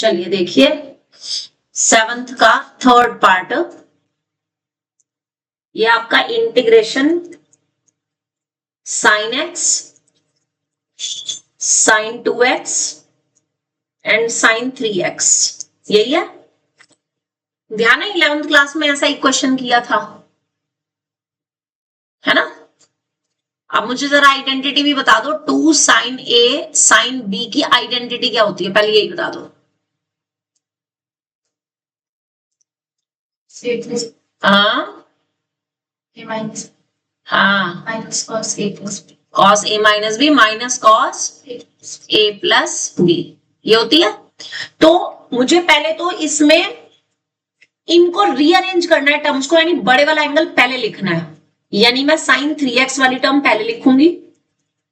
चलिए देखिए 7th का थर्ड पार्ट, ये आपका integration sine x, sine 2x and sine 3x, यही है। ध्यान है 11th क्लास में ऐसा एक क्वेश्चन किया था, है ना। अब मुझे जरा आइडेंटिटी भी बता दो, 2 साइन ए साइन बी की आइडेंटिटी क्या होती है, पहले यही बता दो। हाँ हाँ, माइनस कॉस ए प्लस B, cos A minus B minus cos A प्लस बी, ये होती है। तो मुझे पहले तो इसमें इनको रीअरेंज करना है टर्म्स को, यानी बड़े वाला एंगल पहले लिखना है, यानी मैं साइन 3x वाली टर्म पहले लिखूंगी,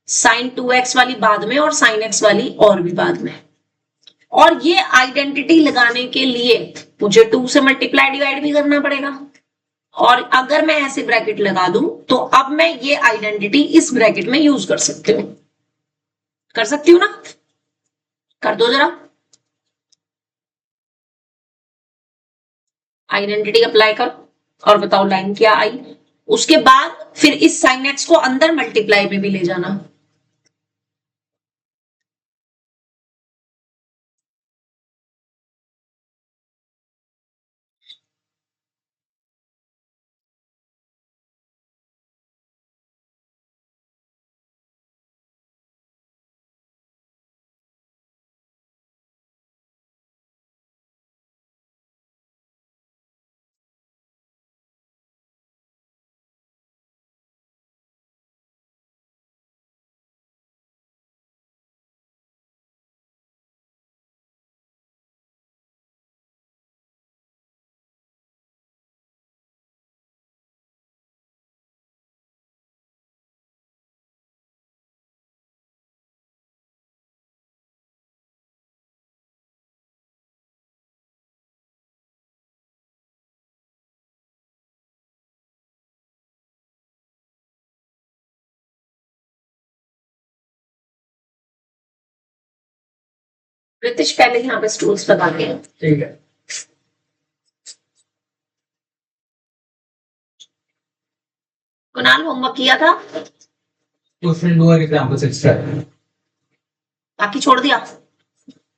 साइन 2x वाली बाद में और साइन x वाली और भी बाद में। और ये आइडेंटिटी लगाने के लिए मुझे 2 से मल्टीप्लाई डिवाइड भी करना पड़ेगा, और अगर मैं ऐसे ब्रैकेट लगा दूं तो अब मैं ये आइडेंटिटी इस ब्रैकेट में यूज कर सकती हूं, कर सकती हूं ना, कर दो जरा। आइडेंटिटी अप्लाई करो और बताओ लाइन क्या आई। उसके बाद फिर इस साइन एक्स को अंदर मल्टीप्लाई में भी ले जाना। ब्रिटिश पहले यहाँ पे स्टूल्स लगा के, ठीक है। कुणाल होमवर्क किया था, क्वेश्चन 2 और एग्जांपल 6 है, बाकी छोड़ दिया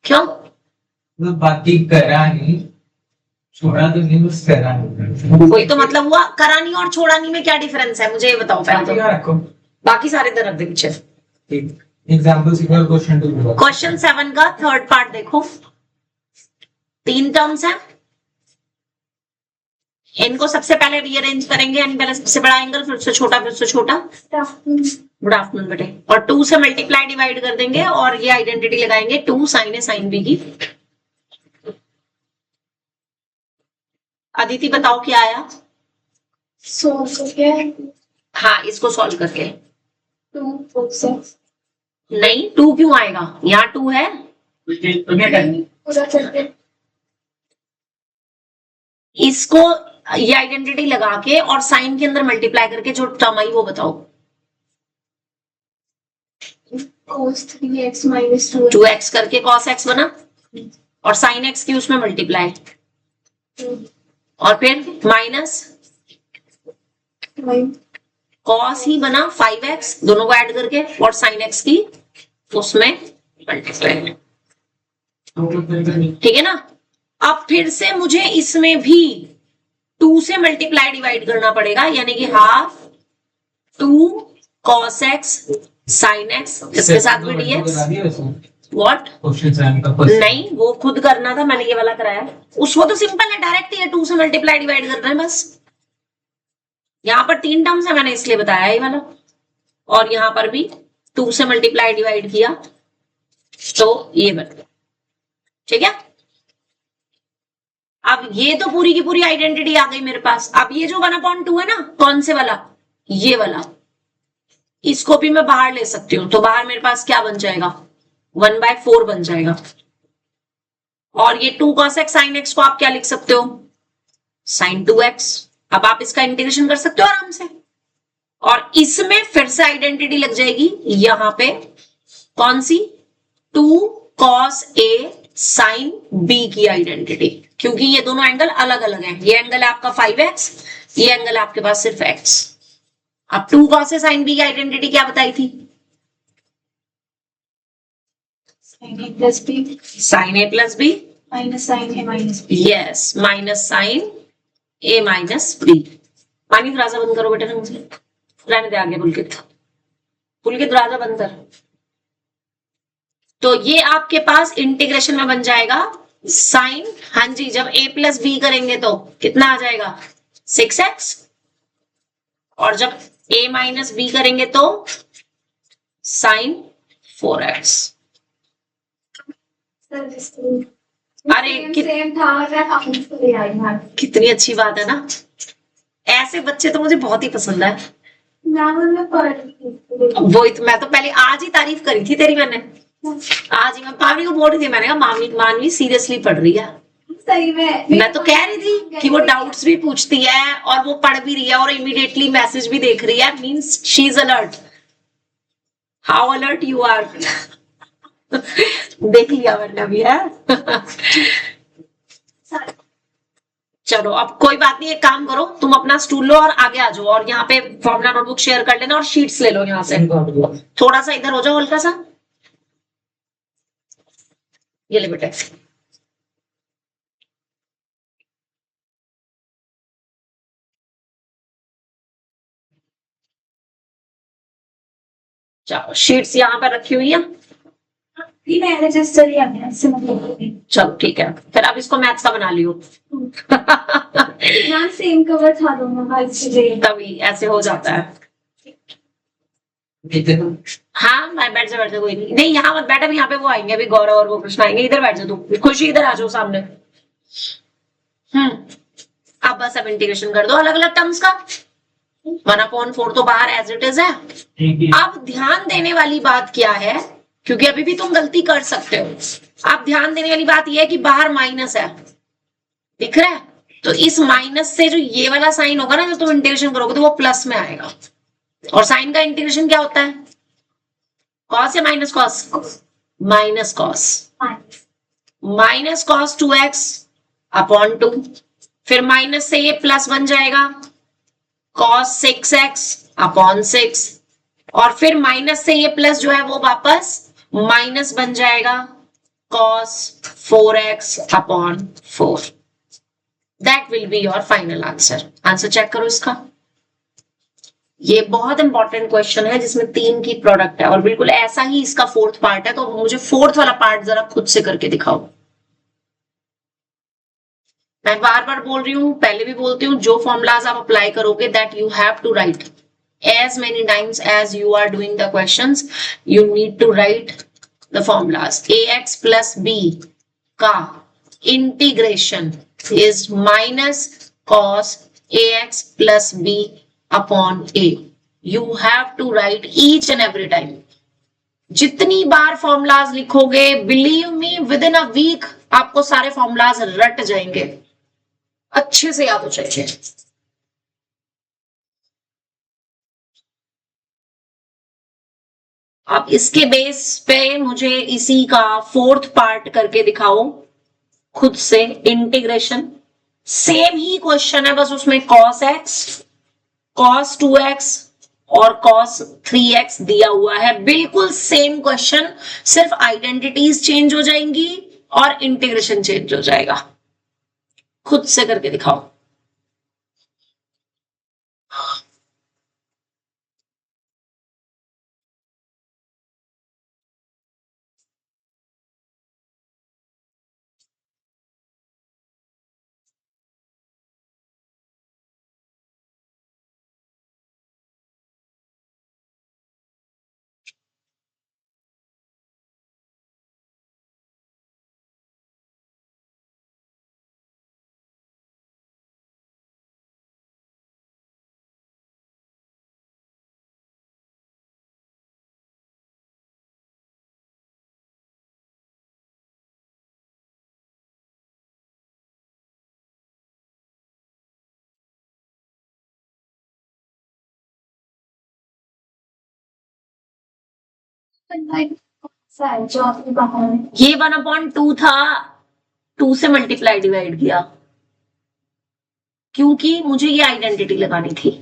क्यों? तो बाकी करा नहीं, छोड़ा तो नहीं, बस करा नहीं। वही तो मतलब हुआ, करानी और छोड़ानी में क्या डिफरेंस है, मुझे ये बताओ पहले तो। रखो, बाकी सारे इधर रख दे पीछे। ठीक। एग्जांपल 6 और क्वेश्चन 2। क्वेश्चन 7 का थर्ड पार्ट देखो, 3 टर्म्स हैं, इनको सबसे पहले रीअरेंज करेंगे, यानी पहले सबसे बड़ा एंगल, फिर उससे छोटा, फिर उससे छोटा। गुड आफ्टरनून बेटे। और 2 से मल्टीप्लाई डिवाइड कर देंगे और ये आइडेंटिटी लगाएंगे 2 साइन ए साइन बी की। अदिति बताओ क्या आया? सोल्व करके हाँ, इसको सॉल्व करके। 2 cos x नहीं, 2 क्यों आएगा, यहाँ 2 है। पूरा करके इसको ये आइडेंटिटी लगा के और साइन के अंदर मल्टीप्लाई करके जो टर्म आई वो बताओ। cos 3x minus 2 2x करके cos x बना और साइन x की उसमें मल्टीप्लाई, और फिर माइनस cos ही बना 5x, दोनों को ऐड करके, और साइन x की उसमें मल्टीप्लाई, ठीक है ना। अब फिर से मुझे इसमें भी 2 से मल्टीप्लाई डिवाइड करना पड़ेगा, यानी कि half 2 cos x sin x, इसके साथ में dx। व्हाट? नहीं, वो खुद करना था, मैंने ये वाला कराया। उसको तो सिंपल है, डायरेक्ट ही है, 2 से मल्टीप्लाई डिवाइड करना है बस। यहाँ पर 3 टर्म्स है, मैंने इसलिए बताया ये वाला, और यहाँ पर भी 2 से मल्टीप्लाई डिवाइड किया तो ये बन गया, ठीक है। अब ये तो पूरी की पूरी आइडेंटिटी आ गई मेरे पास। अब ये जो 1/2 है ना, कौन से वाला, ये वाला, इसको भी मैं बाहर ले सकती हूँ, तो बाहर मेरे पास क्या बन जाएगा, 1/4 बन जाएगा। और ये 2 cos x sin x को आप क्या लिख सकते हो, sin 2x। अब आप इसका इंटीग्रेशन कर सकते हो आराम से, और इसमें फिर से आइडेंटिटी लग जाएगी, यहां पे कौन सी, 2 cos a साइन बी की आइडेंटिटी, क्योंकि ये दोनों एंगल अलग अलग हैं। ये एंगल है आपका 5x, ये एंगल है आपके पास सिर्फ x। अब 2 cos से साइन बी की आइडेंटिटी क्या बताई थी? sin a plus b साइन ए प्लस बी, minus sin a minus b. Yes, minus sine A minus B. पानी दरवाजा बंद करो बेटा ना, मुझे रहने दे आगे। पुलकित, पुलकित दरवाजा बंद कर। तो ये आपके पास इंटीग्रेशन में बन जाएगा साइन, हाँ जी, जब a प्लस बी करेंगे तो कितना आ जाएगा 6x, और जब a माइनस बी करेंगे तो sign 4x। Sir, this thing. अरे Same था और मैं अकाउंट को ले आई मैम। कितनी अच्छी बात है ना, ऐसे बच्चे तो मुझे बहुत ही पसंद है। मैम और मैं पढ़ रही थी। वही तो, मैं तो पहले आज ही तारीफ करी थी तेरी, मैंने आज ही मैं पावनी को बोल रही थी, मैंने कहा मामी मानवी सीरियसली पढ़ रही है। सही में मैं तो कह रही थी कि वो डाउट्स भी पूछती है और वो पढ़ भी रही है और इमीडिएटली मैसेज भी देख रही है, means she is alert. How alert you are देख लिया मैंने अभी है। चलो अब कोई बात नहीं, एक काम करो, तुम अपना स्टूल लो और आगे आ जाओ, और यहाँ पे फॉर्मूला नोटबुक शेयर कर लेना और शीट्स ले लो यहाँ से। थोड़ा सा इधर हो जाओ, हल्का सा। ये ले बेटे। चलो शीट्स यहाँ पर रखी हुई है। मैंने रजिस्टर ही आ गया इससे मतलब चलो ठीक है, फिर अब इसको मैथ्स का बना लियो। यहाँ सेम कवर था दोनों का इसलिए तभी ऐसे हो जाता है। हाँ मैं बैठ जा कोई नहीं, नहीं यहाँ मत बैठ, अभी यहाँ पे वो आएंगे, अभी गौरव और वो कृष्ण आएंगे। इधर बैठ जा तू, खुशी इधर आ जाओ सामने। अब बस अब इंटीग्रेशन कर दो अलग अलग टर्म्स का। 1/4 तो बाहर एज इट इज है। अब ध्यान देने वाली बात क्या है, क्योंकि अभी भी तुम गलती कर सकते हो। अब ध्यान देने वाली बात यह है कि बाहर माइनस है, दिख रहा है? तो इस माइनस से जो ये वाला साइन होगा ना, जब तुम इंटीग्रेशन करोगे तो वो प्लस में आएगा। और साइन का इंटीग्रेशन क्या होता है? कॉस या minus cos? Minus cos. Minus cos 2x upon 2, फिर माइनस से ये प्लस बन जाएगा कॉस 6x अपॉन 6, और फिर माइनस से ये प्लस जो है वो वापस माइनस बन जाएगा cos 4x upon 4। That will be your final answer. Answer check करो इसका। ये बहुत इंपॉर्टेंट क्वेश्चन है जिसमें 3 की प्रोडक्ट है, और बिल्कुल ऐसा ही इसका 4th पार्ट है। तो मुझे 4th वाला पार्ट जरा खुद से करके दिखाओ। मैं बार बार बोल रही हूँ, पहले भी बोलती हूँ, जो फॉर्मुलाज आप अप्लाई करोगे that you have to write as many times as you are doing the questions. You need to write the formulas. ax plus b का integration is minus cos ax plus b upon a. You have to write each and every time. जितनी बार formulas लिखोगे, believe me within a week आपको सारे formulas रट जाएंगे, अच्छे से याद हो जाएंगे। अब इसके बेस पे मुझे इसी का 4th पार्ट करके दिखाओ खुद से। इंटीग्रेशन सेम ही क्वेश्चन है, बस उसमें cos x, cos 2x और cos 3x दिया हुआ है। बिल्कुल सेम क्वेश्चन, सिर्फ आइडेंटिटीज चेंज हो जाएंगी और इंटीग्रेशन चेंज हो जाएगा। खुद से करके दिखाओ। सर जो आपने कहा है ये 1/2 था, 2 से मल्टीप्लाई डिवाइड किया, क्योंकि मुझे ये आइडेंटिटी लगानी थी।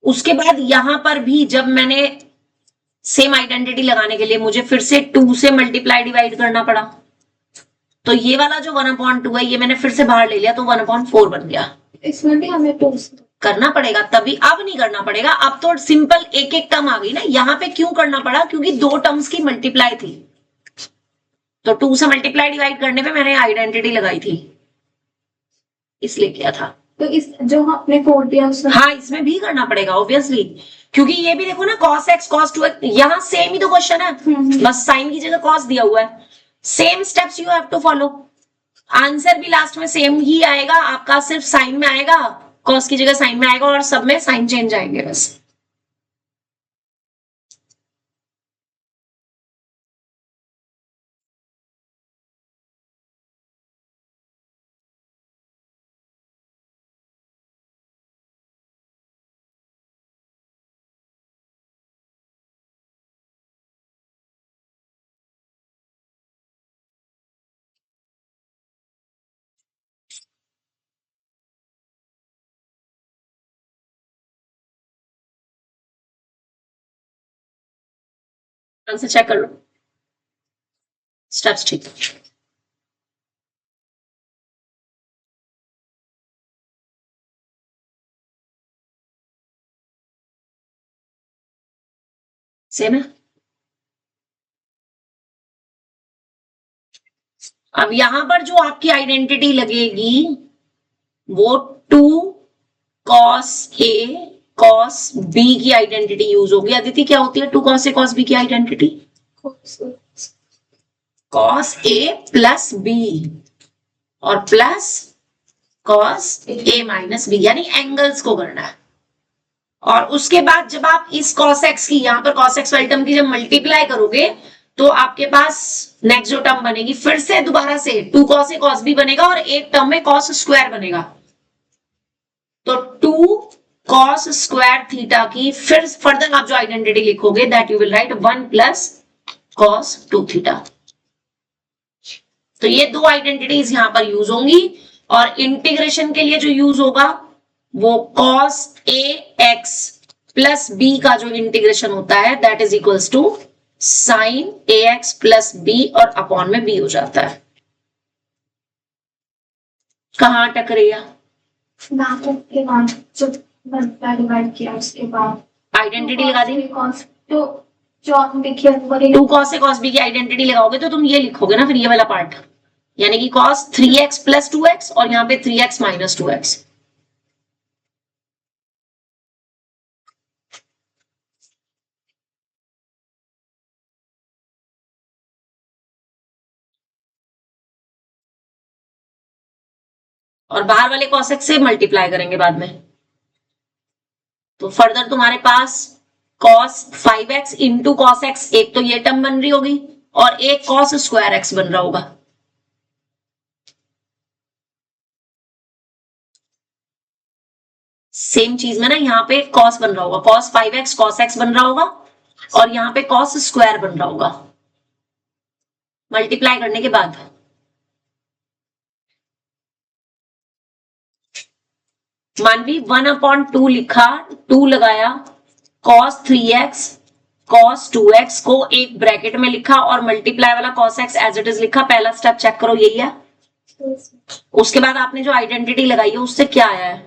उसके बाद यहां पर भी जब मैंने सेम आइडेंटिटी लगाने के लिए मुझे फिर से 2 से मल्टीप्लाई डिवाइड करना पड़ा, तो ये वाला जो 1/2 है ये मैंने फिर से बाहर ले लिया, तो 1/4 बन गया। इसमें भी हमें 2 करना पड़ेगा तभी, अब नहीं करना पड़ेगा, अब तो सिंपल एक एक टर्म आ गई ना। यहाँ पे क्यों करना पड़ा, क्योंकि 2 टर्म्स की मल्टीप्लाई थी, तो 2 से मल्टीप्लाई डिवाइड करने पे मैंने आइडेंटिटी लगाई थी, इसलिए किया था। तो इस जो आपने 4 दिया उसमें हाँ, इसमें भी करना पड़ेगा ऑब्वियसली, क्योंकि ये भी देखो ना cos x cos 2x, यहाँ सेम ही तो क्वेश्चन है, बस साइन की जगह cos दिया हुआ है। Same steps you have to follow, answer भी लास्ट में सेम ही आएगा आपका, सिर्फ साइन में आएगा, cos की जगह साइन में आएगा, और सब में साइन चेंज आएंगे बस। आंसर चेक कर लो, स्टेप्स ठीक है। सेम है। अब यहां पर जो आपकी आइडेंटिटी लगेगी वो 2 cos A cos B की आइडेंटिटी यूज होगी। अदिति क्या होती है 2 cos A cos B की identity? cos A plus B और plus cos A minus B, यानी एंगल्स को करना है। और उसके बाद जब आप इस cos x की, यहां पर cos x वाली टर्म की जब मल्टीप्लाई करोगे तो आपके पास नेक्स्ट जो टर्म बनेगी फिर से दोबारा से 2 cos A cos B बनेगा, और एक टर्म में cos स्क्वायर बनेगा, तो 2 cos स्क्वायर थीटा की फिर फर्दर आप जो आइडेंटिटी लिखोगे that you will write 1 plus cos 2 theta. तो ये 2 आइडेंटिटीज यहां पर यूज होंगी, और इंटीग्रेशन के लिए जो यूज होगा वो cos ax प्लस b का जो इंटीग्रेशन होता है that is equals to sin ax plus b, और अपॉन में b हो जाता है। कहां अटक रही है? के बाद जो डिवाइड किया उसके बाद आइडेंटिटी लगा दी, तो जो आपने लिखी है 2 cos A cos B की आइडेंटिटी लगाओगे तो तुम ये लिखोगे ना फिर ये वाला पार्ट, यानी कि cos 3x प्लस 2x और यहाँ पे 3x माइनस 2x। और बाहर वाले cos x से मल्टीप्लाई करेंगे बाद में, तो फर्दर तुम्हारे पास cos 5x into cos x, एक तो ये टर्म बन रही होगी और एक cos स्क्वायर x बन रहा होगा। सेम चीज में ना यहाँ पे cos बन रहा होगा, cos 5x cos x बन रहा होगा, और यहाँ पे cos स्क्वायर बन रहा होगा मल्टीप्लाई करने के बाद। मानवी 1/2 लिखा, 2 लगाया, cos 3x cos 2x को एक ब्रैकेट में लिखा, और मल्टीप्लाई वाला cos x as it is लिखा। पहला स्टेप चेक करो, यही है। उसके बाद आपने जो आइडेंटिटी लगाई है उससे क्या आया है?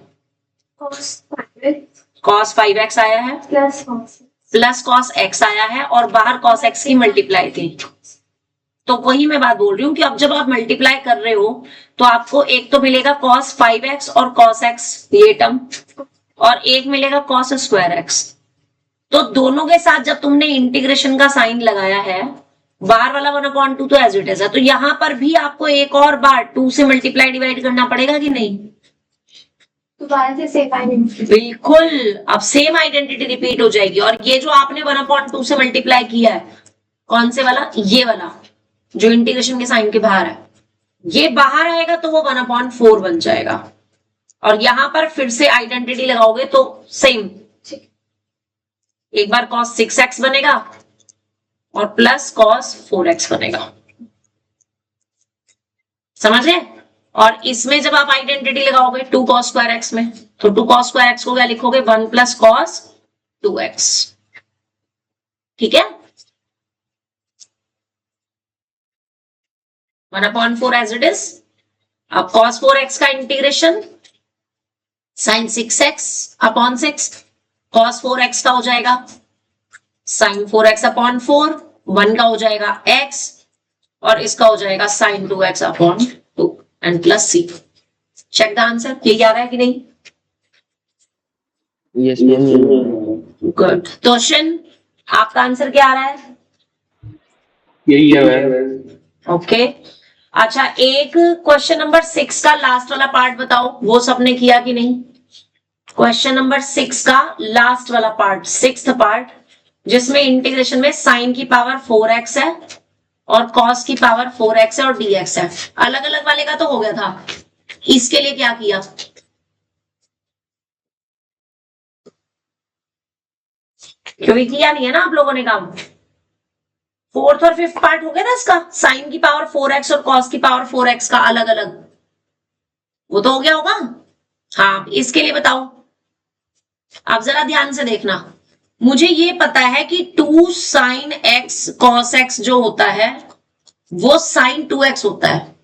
cos 5x आया है प्लस cos x आया है, और बाहर cos x की मल्टीप्लाई थी। तो वही मैं बात बोल रही हूँ कि अब जब आप मल्टीप्लाई कर रहे हो तो आपको एक तो मिलेगा cos 5x और cos x ये टर्म, और एक मिलेगा cos स्क्वायर x। तो दोनों के साथ जब तुमने इंटीग्रेशन का साइन लगाया है, बाहर वाला 1/2 तो एज इट इज है, तो यहां पर भी आपको एक और बार 2 से मल्टीप्लाई डिवाइड करना पड़ेगा कि नहीं? दोबारा से सेम आइडेंटिटी, बिल्कुल, अब सेम आइडेंटिटी रिपीट हो जाएगी। और ये जो आपने 1/2 से मल्टीप्लाई किया है, कौन से वाला? ये वाला जो इंटीग्रेशन के साइन के बाहर है, ये बाहर आएगा तो वो 1/4 बन जाएगा। और यहां पर फिर से आइडेंटिटी लगाओगे तो सेम, एक बार cos 6x बनेगा और प्लस cos 4x बनेगा, समझ रहे? और इसमें जब आप आइडेंटिटी लगाओगे 2 cos स्क्वायर x में, तो 2 cos स्क्वायर x को क्या लिखोगे? 1 प्लस cos 2x, ठीक है? 1/4 एज इट इज। अब cos 4x का integration sin 6x upon 6, cos 4x का हो जाएगा sin 4x अपॉन 4, 1 का हो जाएगा x और इसका हो जाएगा sin 2x upon 2 and plus c। Check the answer, ये आ रहा है कि नहीं? Yes ma'am. गुड। क्वेश्चन आपका आंसर क्या आ रहा है? यही है मैम। ओके अच्छा, एक क्वेश्चन नंबर 6 का लास्ट वाला पार्ट बताओ, वो सबने किया कि नहीं? क्वेश्चन नंबर 6 का लास्ट वाला पार्ट, 6th पार्ट, जिसमें इंटीग्रेशन में साइन की पावर 4x है और कॉस की पावर 4x है और dx है। अलग अलग वाले का तो हो गया था, इसके लिए क्या किया? क्योंकि किया नहीं है ना आप लोगों ने काम। 4th और 5th पार्ट हो गया ना इसका, साइन की पावर 4x और कॉस की पावर 4x का अलग अलग, वो तो हो गया होगा। हाँ, इसके लिए बताओ, आप जरा ध्यान से देखना। मुझे ये पता है कि 2 sin x cos x जो होता है वो sin 2x होता है।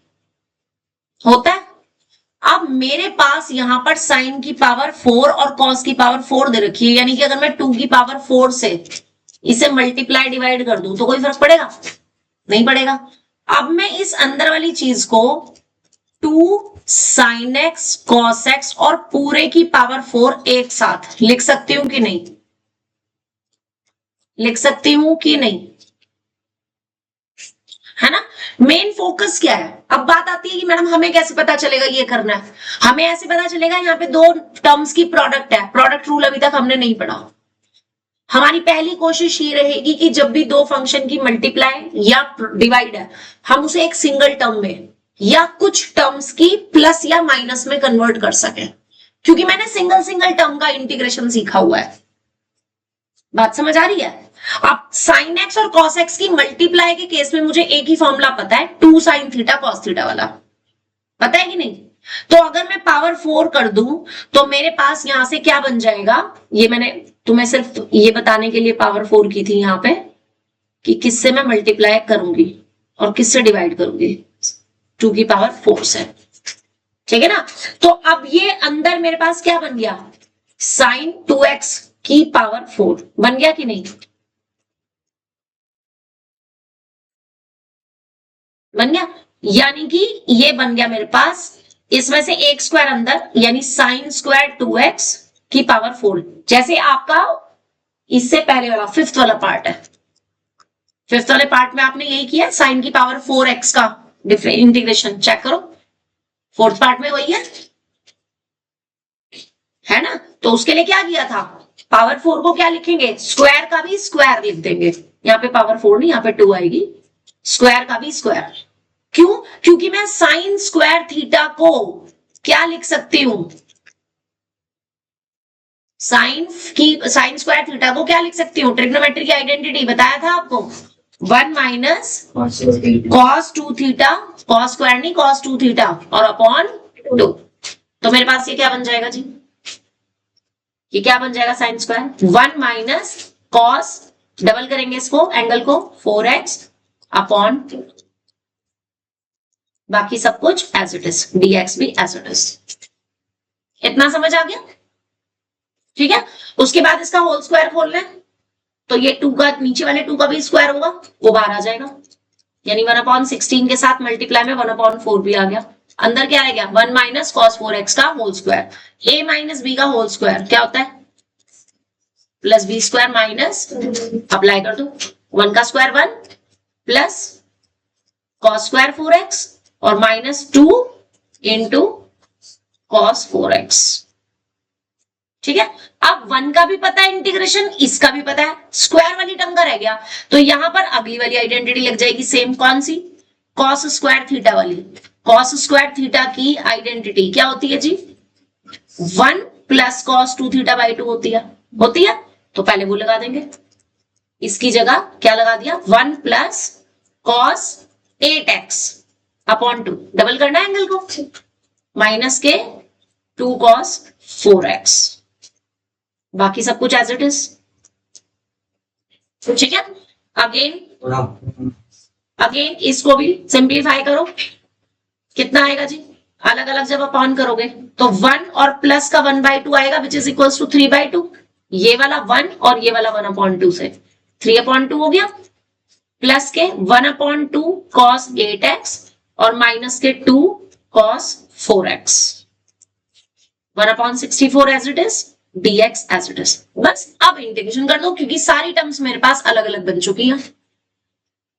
अब मेरे पास यहां पर sin की पावर 4 और cos की पावर 4 दे रखी है, यानी कि अगर मैं 2 की पावर 4 से इसे मल्टीप्लाई डिवाइड कर दूं तो कोई फर्क पड़ेगा? नहीं पड़ेगा। अब मैं इस अंदर वाली चीज को 2 sin x cos x और पूरे की पावर 4 एक साथ लिख सकती हूं कि नहीं? लिख सकती हूं कि नहीं? है ना? मेन फोकस क्या है? अब बात आती है कि मैडम हमें कैसे पता चलेगा ये करना है? हमें ऐसे पता चलेगा, यहाँ पे 2 टर्म्स की प्रोडक्ट है, प्रोडक्ट रूल अभी तक हमने नहीं पढ़ा। हमारी पहली कोशिश ये रहेगी कि जब भी 2 फंक्शन की मल्टीप्लाई या डिवाइड है, हम उसे एक सिंगल टर्म में या कुछ टर्म्स की प्लस या माइनस में कन्वर्ट कर सकें, क्योंकि मैंने सिंगल टर्म का इंटीग्रेशन सीखा हुआ है। बात समझ आ रही है? अब sin x और cos x की मल्टीप्लाई के केस में मुझे एक ही फॉर्मूला पता है, 2 sin थीटा cos थीटा वाला, पता है कि नहीं? तो अगर मैं पावर 4 कर दूं तो मेरे पास यहां से क्या बन जाएगा? ये मैंने तुम्हें सिर्फ ये बताने के लिए पावर 4 की थी यहां पे कि किससे मैं मल्टीप्लाई करूंगी और किससे डिवाइड करूंगी, 2 की पावर 4 से, ठीक है ना? तो अब ये अंदर मेरे पास क्या बन गया? sin 2x की पावर 4 बन गया कि नहीं? बन गया, यानी कि ये बन गया मेरे पास, इसमें से एक स्क्वायर अंदर, यानी sin स्क्वायर 2x की पावर 4, जैसे आपका इससे पहले वाला 5th वाला पार्ट है। 5th वाले पार्ट में आपने यही किया, sin की पावर 4x का इंटीग्रेशन चेक करो, 4th पार्ट में वही है ना? तो उसके लिए क्या किया था? पावर 4 को क्या लिखेंगे? स्क्वायर का भी स्क्वायर लिख देंगे, यहाँ पे पावर 4 नहीं, यहाँ पे 2 आएगी, स्क्वायर का भी स्क्वायर। क्यों? क्योंकि मैं साइन स्क्वायर थीटा को क्या लिख सकती हूं? साइन स्क्वायर थीटा को क्या लिख सकती हूं? ट्रिग्नोमेट्री की आइडेंटिटी बताया था आपको, 1 minus cos 2 theta, cos square नहीं कॉस 2 थीटा, और अपॉन 2। तो मेरे पास ये क्या बन जाएगा जी? ये क्या बन जाएगा? Sine square 1 minus cos, double करेंगे इसको एंगल को, 4x अपॉन बाकी सब कुछ एज इट इज, dx भी एज इट इज। इतना समझ आ गया? ठीक है। उसके बाद इसका होल स्क्वायर खोल लें, तो ये 2 का, नीचे वाले 2 का भी स्क्वायर होगा, वो बाहर आ जाएगा, यानी 1/16 के साथ मल्टीप्लाई में 1/4 भी आ गया। अंदर क्या रह गया? 1 माइनस कॉस 4x का whole square, a minus b का होल स्क्वायर क्या होता है? Plus b square minus, apply कर दो, 1 का square 1 plus cos square 4x और माइनस 2 इंटू कॉस 4x, ठीक है। अब 1 का भी पता है इंटीग्रेशन, इसका भी पता है, स्क्वायर वाली टर्म का रह गया, तो यहां पर अगली वाली आइडेंटिटी लग जाएगी सेम, कौन सी? कॉस स्क्वायर थीटा वाली। कॉस स्क्वायर थीटा की आइडेंटिटी क्या होती है जी? 1 प्लस कॉस 2 थीटा बाई 2 होती है। तो पहले वो लगा देंगे, इसकी जगह क्या लगा दिया 1 plus cos 8x upon 2, double करना है एंगल को, माइनस के 2 कॉस 4x, बाकी सब कुछ एज इट इज। ठीक है, अगेन इसको भी सिंप्लीफाई करो, कितना आएगा जी, अलग अलग जब अपॉन करोगे तो 1 और प्लस का 1/2 आएगा विच इज इक्वल्स टू 3/2, ये वाला 1 और ये वाला 1/2 से 3/2 हो गया, प्लस के 1/2 cos 8x और माइनस के 2 cos 4x, 1/64 as it is, dx as it is. बस अब इंटीग्रेशन कर दो क्योंकि सारी टर्म्स मेरे पास अलग अलग बन चुकी हैं,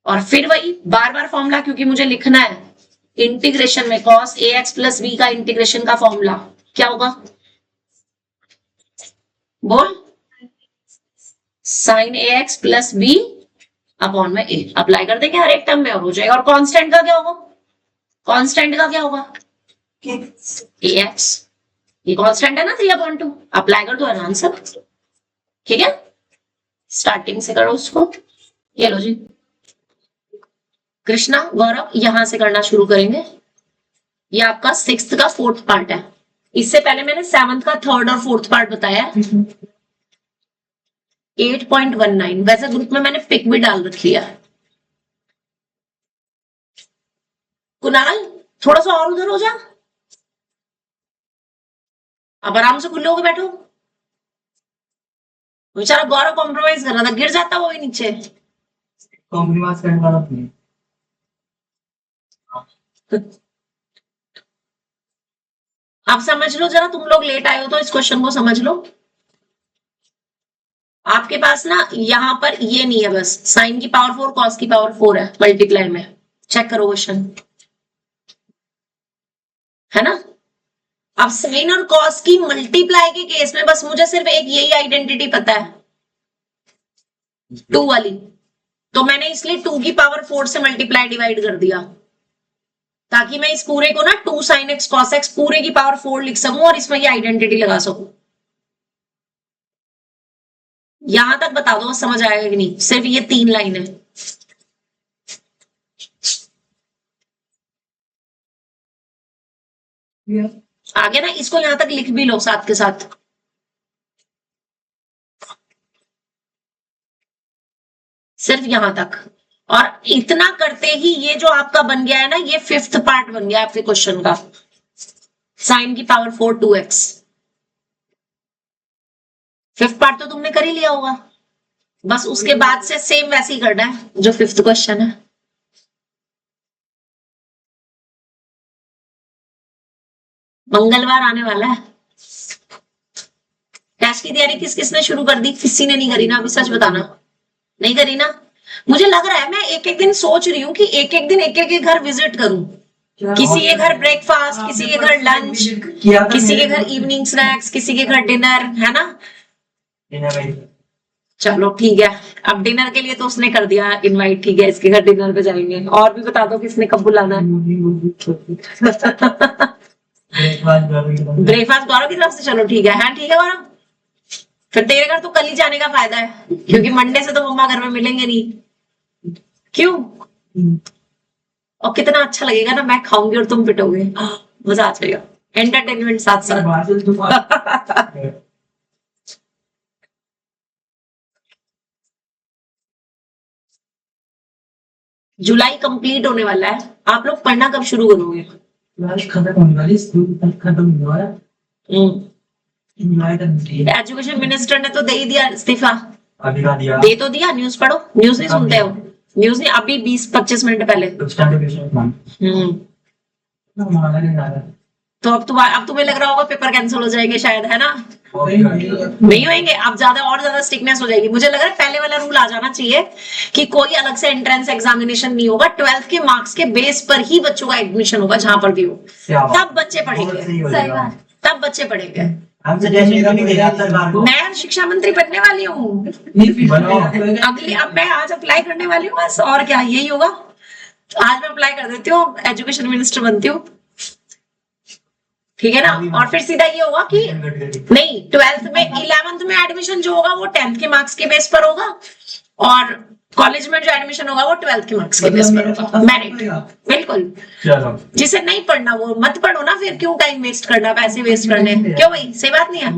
और फिर वही बार बार फॉर्मूला, क्योंकि मुझे लिखना है इंटीग्रेशन में cos ax प्लस b का इंटीग्रेशन का फॉर्मूला क्या होगा, बोल, sin ax plus b upon में a, अप्लाई कर देंगे हर एक टर्म में और हो जाएगा। और कांस्टेंट का क्या होगा, कांस्टेंट का क्या होगा ax, ये कांस्टेंट है ना 3/2, अप्लाई कर दो आंसर। ठीक है, स्टार्टिंग से करो उसको, ये लो जी कृष्णा गौरव, यहां से करना शुरू करेंगे। ये आपका 6th का 4th पार्ट है, इससे पहले मैंने 7th का 3rd और 4th पार्ट बताया है। 8.19, वैसे ग्रुप में मैंने पिक भी डाल रखी है। कुणाल थोड़ा सा और उधर हो जा, अब आराम से खुले होकर बैठो। बेचारा गौरव कॉम्प्रोमाइज कर रहा था, गिर जाता वो भी नीचे। कॉम्प्रोमाइज करने वाला नहीं। आप समझ लो जरा, तुम लोग लेट आए हो तो इस क्वेश्चन को समझ लो। आपके पास ना यहां पर ये नहीं है, बस साइन की पावर 4 कॉस की पावर 4 है मल्टीप्लाई में, चेक करो क्वेश्चन, है ना। अब साइन और कॉस की मल्टीप्लाई के केस में बस मुझे सिर्फ एक यही आइडेंटिटी पता है 2 वाली, तो मैंने इसलिए 2 की पावर 4 से मल्टीप्लाई डिवाइड कर दिया ताकि मैं इस पूरे को ना 2 sin x cos x पूरे की पावर 4 लिख सकूं और इसमें ये आइडेंटिटी लगा सकूं। यहां तक बता दो समझ आएगा कि नहीं, सिर्फ ये 3 लाइन है। आगे ना इसको यहां तक लिख भी लो साथ के साथ, सिर्फ यहां तक। और इतना करते ही ये जो आपका बन गया है ना, ये 5th पार्ट बन गया आपके क्वेश्चन का, साइन की पावर 4 2x। 5th पार्ट तो तुमने कर ही लिया होगा, बस उसके बाद से सेम वैसे ही करना है जो 5th क्वेश्चन है। मंगलवार आने वाला है, टेस्ट की तैयारी किस किसने शुरू कर दी, किसी ने नहीं करी ना, अभी सच बताना, नहीं करी ना। मुझे लग रहा है मैं एक एक दिन सोच रही हूँ कि एक एक दिन एक एक घर विजिट करूं, किसी के घर ब्रेकफास्ट, किसी के घर लंच, किसी के घर इवनिंग स्नैक्स, किसी के घर डिनर, है ना। चलो ठीक है, अब डिनर के लिए तो उसने कर दिया इनवाइट, ठीक है इसके घर डिनर पे जाएंगे। और भी बता दो किसने कब बुलाना है। ब्रेकफास्ट गौरव की तरफ से, चलो ठीक है ठीक है गौरव, फिर तेरे घर तो कल ही जाने का फायदा है क्योंकि मंडे से तो मम्मा घर में मिलेंगे नहीं। क्यों? और कितना अच्छा लगेगा ना, मैं खाऊंगी और तुम पिटोगे, मजा आ जाएगा, एंटरटेनमेंट साथ साथ। जुलाई कंप्लीट होने वाला है, आप लोग पढ़ना कब शुरू करोगे? खत्म होने वाली, स्कूल खत्म होने वाला। एजुकेशन मिनिस्टर ने तो दे ही दिया इस्तीफा, अभी का दिया, दे तो दिया। न्यूज पढ़ो, न्यूज नहीं सुनते हो? न्यूज नहीं, अभी 20-25 मिनट पहले। तो अब तुम्हें लग रहा होगा पेपर कैंसिल हो जाएंगे शायद, है ना? नहीं होंगे, अब ज्यादा और ज्यादा स्ट्रिक्टनेस हो जाएगी। मुझे लग रहा है पहले वाला रूल आ जाना चाहिए कि कोई अलग से एंट्रेंस एग्जामिनेशन नहीं होगा, 12th के मार्क्स के बेस पर ही बच्चों का एडमिशन होगा जहां पर भी हो, तब बच्चे पढ़ेंगे, तब बच्चे पढ़ेंगे। मैं शिक्षा मंत्री बनने वाली हूँ अगली, अब मैं आज अप्लाई करने वाली हूँ बस, और क्या यही होगा। आज मैं अप्लाई कर देती हूँ, एजुकेशन मिनिस्टर बनती हूँ, ठीक है ना। और फिर सीधा ये होगा कि नहीं 12th में 11th में एडमिशन जो होगा वो 10th के मार्क्स के बेस पर होगा, और कॉलेज में जो एडमिशन होगा वो 12th के मार्क्स के बेस पर होगा, मेरिट। बिल्कुल, चलो जिसे नहीं पढ़ना वो मत पढ़ो ना, फिर क्यों टाइम वेस्ट करना, पैसे वेस्ट करने, क्यों भाई, सही बात नहीं है?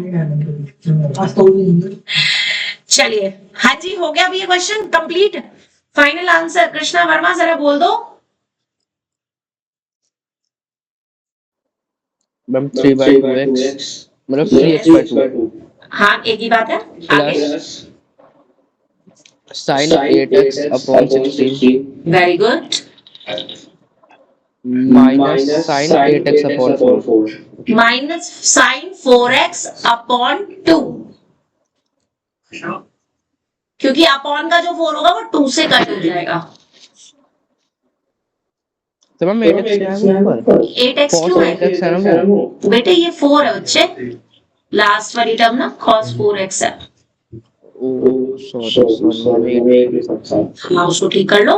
चलिए, हाँ जी, हो गया अभी ये question complete. Final answer Krishna Verma जरा बोल दो। मैम 3/2x मतलब 3x/2 हाँ, एक ही बात है, आगे। Plus sin 8x upon 16 very good. minus sin 8x upon 4 minus sine 4x upon 2, क्योंकि अपॉन का जो 4 होगा वो 2 से कट हो जाएगा। तो मैम 8x क्या है ऊपर 8x cos क्यों है 8x है ना वो बेटे? ये 4 है बच्चे, लास्ट वाली टर्म ना cos 4x है। सॉरी हाँ, उसको ठीक कर लो।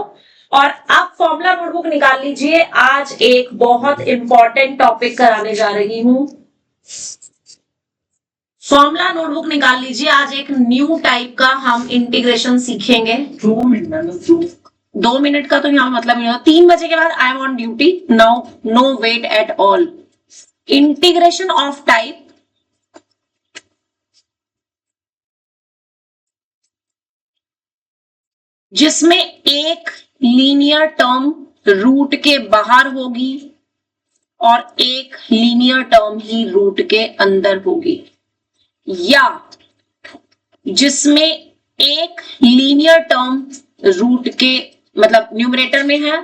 और अब फॉर्मूला नोटबुक निकाल लीजिए। आज एक बहुत इंपॉर्टेंट टॉपिक कराने जा रही हूं। फॉर्मूला नोटबुक निकाल लीजिए। आज एक न्यू टाइप का हम इंटीग्रेशन सीखेंगे। 2 मिनट का तो यहाँ मतलब नहीं होगा। 3 बजे के बाद I am on duty, now no wait at all. Integration of type जिसमें एक लीनियर टर्म रूट के बाहर होगी और एक लीनियर टर्म ही रूट के अंदर होगी, या जिसमें एक लीनियर टर्म रूट के मतलब न्यूमरेटर में है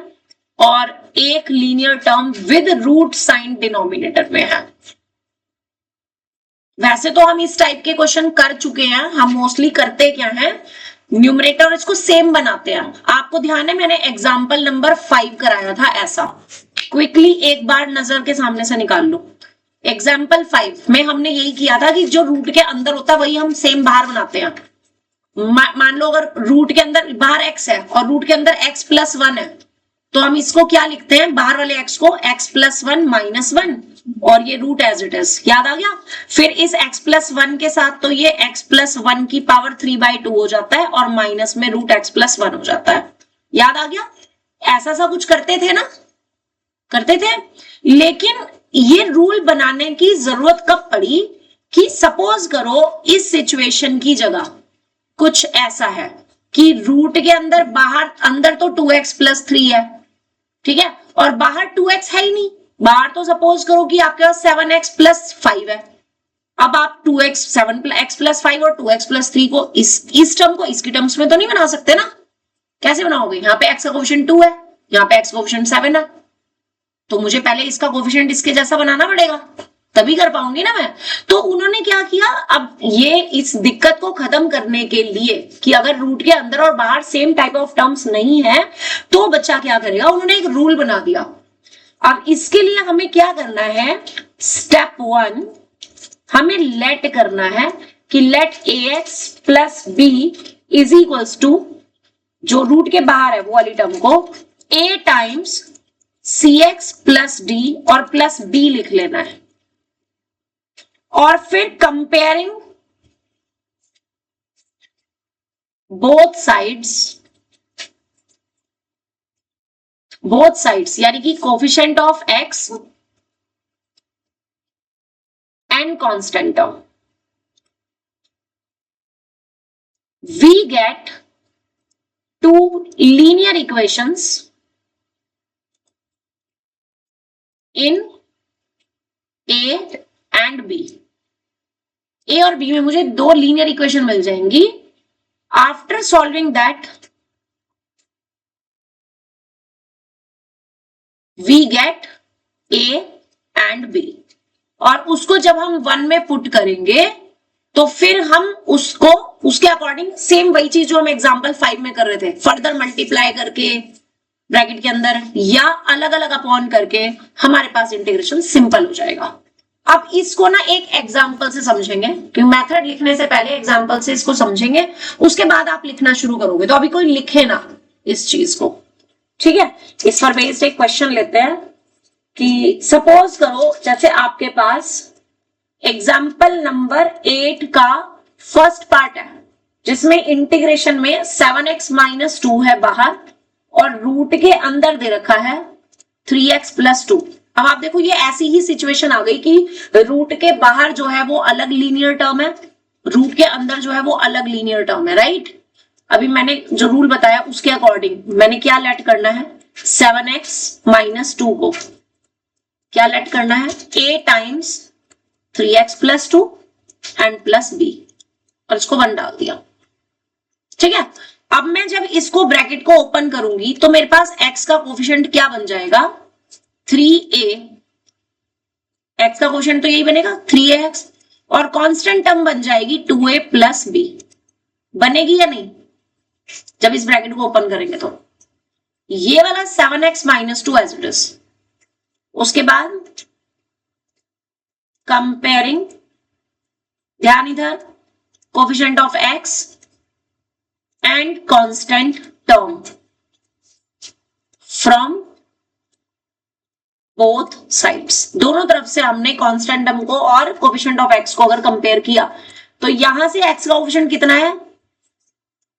और एक linear term with root sign denominator में है। वैसे तो हम इस टाइप के क्वेश्चन कर चुके हैं। हम मोस्टली करते क्या है, न्यूमरेटर इसको सेम बनाते हैं। आपको ध्यान है मैंने एग्जाम्पल नंबर 5 कराया था ऐसा। क्विकली एक बार नजर के सामने से निकाल लो। एग्जाम्पल 5 में हमने यही किया था कि जो रूट के अंदर होता है वही हम सेम बाहर बनाते हैं। मान लो अगर रूट के अंदर बाहर x है और रूट के अंदर x + 1 है, तो हम इसको क्या लिखते हैं, बाहर वाले x को x + 1 - 1 और ये रूट एज इट इज। याद आ गया? फिर इस x + 1 के साथ तो ये x + 1 की पावर 3/2 हो जाता है और माइनस में रूट x + 1 हो जाता है। याद आ गया? ऐसा सा कुछ करते थे ना, करते थे। लेकिन ये रूल बनाने की जरूरत कब पड़ी कि सपोज करो इस सिचुएशन की जगह कुछ ऐसा है कि रूट के अंदर बाहर अंदर तो 2x + 3 है, ठीक है, और बाहर 2x है ही नहीं। बाहर तो सपोज करो कि आपके पास 7x + 5 है। अब आप 2x 7x + 5 और 2x + 3 को इस टर्म को इसकी टर्म्स में तो नहीं बना सकते ना। कैसे बनाओगे? यहाँ पे x का कोफिशिएंट 2 है, यहाँ पे x का कोफिशिएंट 7 है, तो मुझे पहले इसका कोफिशिएंट इसके जैसा बनाना पड़ेगा, तभी कर पाऊंगी ना मैं। तो उन्होंने क्या किया, अब ये इस दिक्कत को खत्म करने के लिए कि अगर रूट के अंदर और बाहर सेम टाइप ऑफ टर्म्स नहीं है तो बच्चा क्या करेगा, उन्होंने एक रूल बना दिया। अब इसके लिए हमें क्या करना है, स्टेप 1 हमें लेट करना है कि लेट ax + b = जो रूट के बाहर है वो वाली टर्म को a टाइम्स cx + d और प्लस b लिख लेना है। और फिर कंपेयरिंग बोथ साइड्स यानी कि coefficient of x and constant term, we get 2 linear equations in a and b। a और b में मुझे 2 लीनियर इक्वेशन मिल जाएंगी। After solving that we get a and b, और उसको जब हम 1 में पुट करेंगे तो फिर हम उसको उसके अकॉर्डिंग सेम वही चीज जो हम एग्जांपल 5 में कर रहे थे, फर्दर मल्टीप्लाई करके ब्रैकेट के अंदर या अलग अलग अपॉन करके हमारे पास इंटीग्रेशन सिंपल हो जाएगा। अब इसको ना एक एग्जांपल से समझेंगे, क्योंकि मेथड लिखने से पहले एग्जांपल से इसको समझेंगे, उसके बाद आप लिखना शुरू करोगे। तो अभी कोई लिखे ना इस चीज को, ठीक है। इस पर बेस्ड एक क्वेश्चन लेते हैं कि सपोज करो जैसे आपके पास एग्जाम्पल नंबर 8 का फर्स्ट पार्ट है, जिसमें इंटीग्रेशन में 7x माइनस 2 है बाहर और रूट के अंदर दे रखा है 3x प्लस 2। अब आप देखो ये ऐसी ही सिचुएशन आ गई कि रूट के बाहर जो है वो अलग लीनियर टर्म है, रूट के अंदर जो है वो अलग लीनियर टर्म है, राइट। अभी मैंने जो रूल बताया उसके अकॉर्डिंग मैंने क्या लेट करना है, 7x माइनस 2 को क्या लेट करना है, a times 3x plus 2 and plus b, और इसको 1 डाल दिया। ठीक है, अब मैं जब इसको ब्रैकेट को ओपन करूंगी तो मेरे पास x का कोफिशिएंट क्या बन जाएगा, 3a, x का कोफिशिएंट तो यही बनेगा 3ax, और कांस्टेंट टर्म बन जाएगी 2a प्लस b। बनेगी या नहीं जब इस ब्रैकेट को ओपन करेंगे तो? ये वाला 7x minus 2 as it is. उसके बाद कंपेयरिंग, ध्यान इधर, coefficient of x and constant term from both sides, दोनों तरफ से हमने कांस्टेंट टर्म को और कोफिशिएंट ऑफ x को अगर कंपेयर किया तो यहां से x का कोफिशिएंट कितना है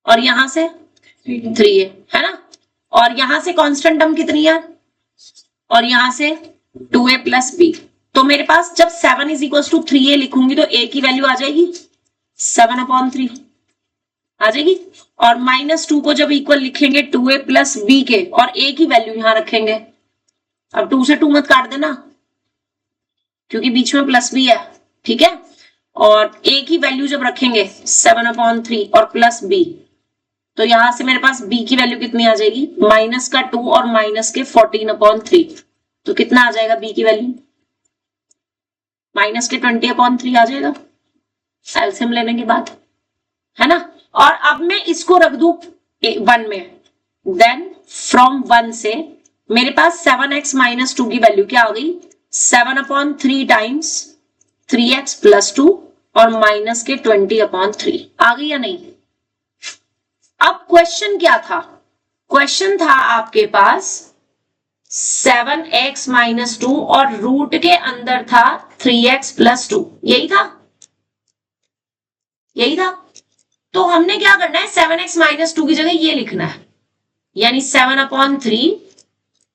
और यहां से 3 है ना, और यहां से कांस्टेंट टर्म कितनी है और यहां से 2a प्लस b। तो मेरे पास जब 7 इज इक्वल टू 3a लिखूंगी तो a की वैल्यू आ जाएगी 7/3 आ जाएगी, और माइनस 2 को जब इक्वल लिखेंगे 2a प्लस b के और a की वैल्यू यहां रखेंगे। अब 2 से 2 मत काट देना क्योंकि बीच में प्लस b है, ठीक है, और a की वैल्यू जब रखेंगे 7/3 और प्लस b, तो यहां से मेरे पास b की वैल्यू कितनी आ जाएगी, माइनस का 2 और माइनस के 14/3, तो कितना आ जाएगा b की वैल्यू, माइनस के 20/3 आ जाएगा एलसीएम लेने के बाद, है ना। और अब मैं इसको रख दूं 1 में, देन फ्रॉम 1 से मेरे पास 7x माइनस 2 की वैल्यू क्या आ गई, 7/3 टाइम्स 3x प्लस 2 और माइनस के 20/3 आ गई या नहीं। अब क्वेश्चन क्या था, क्वेश्चन था आपके पास 7x माइनस 2 और रूट के अंदर था 3x प्लस 2, यही था, यही था। तो हमने क्या करना है, 7x माइनस 2 की जगह ये लिखना है, यानी 7/3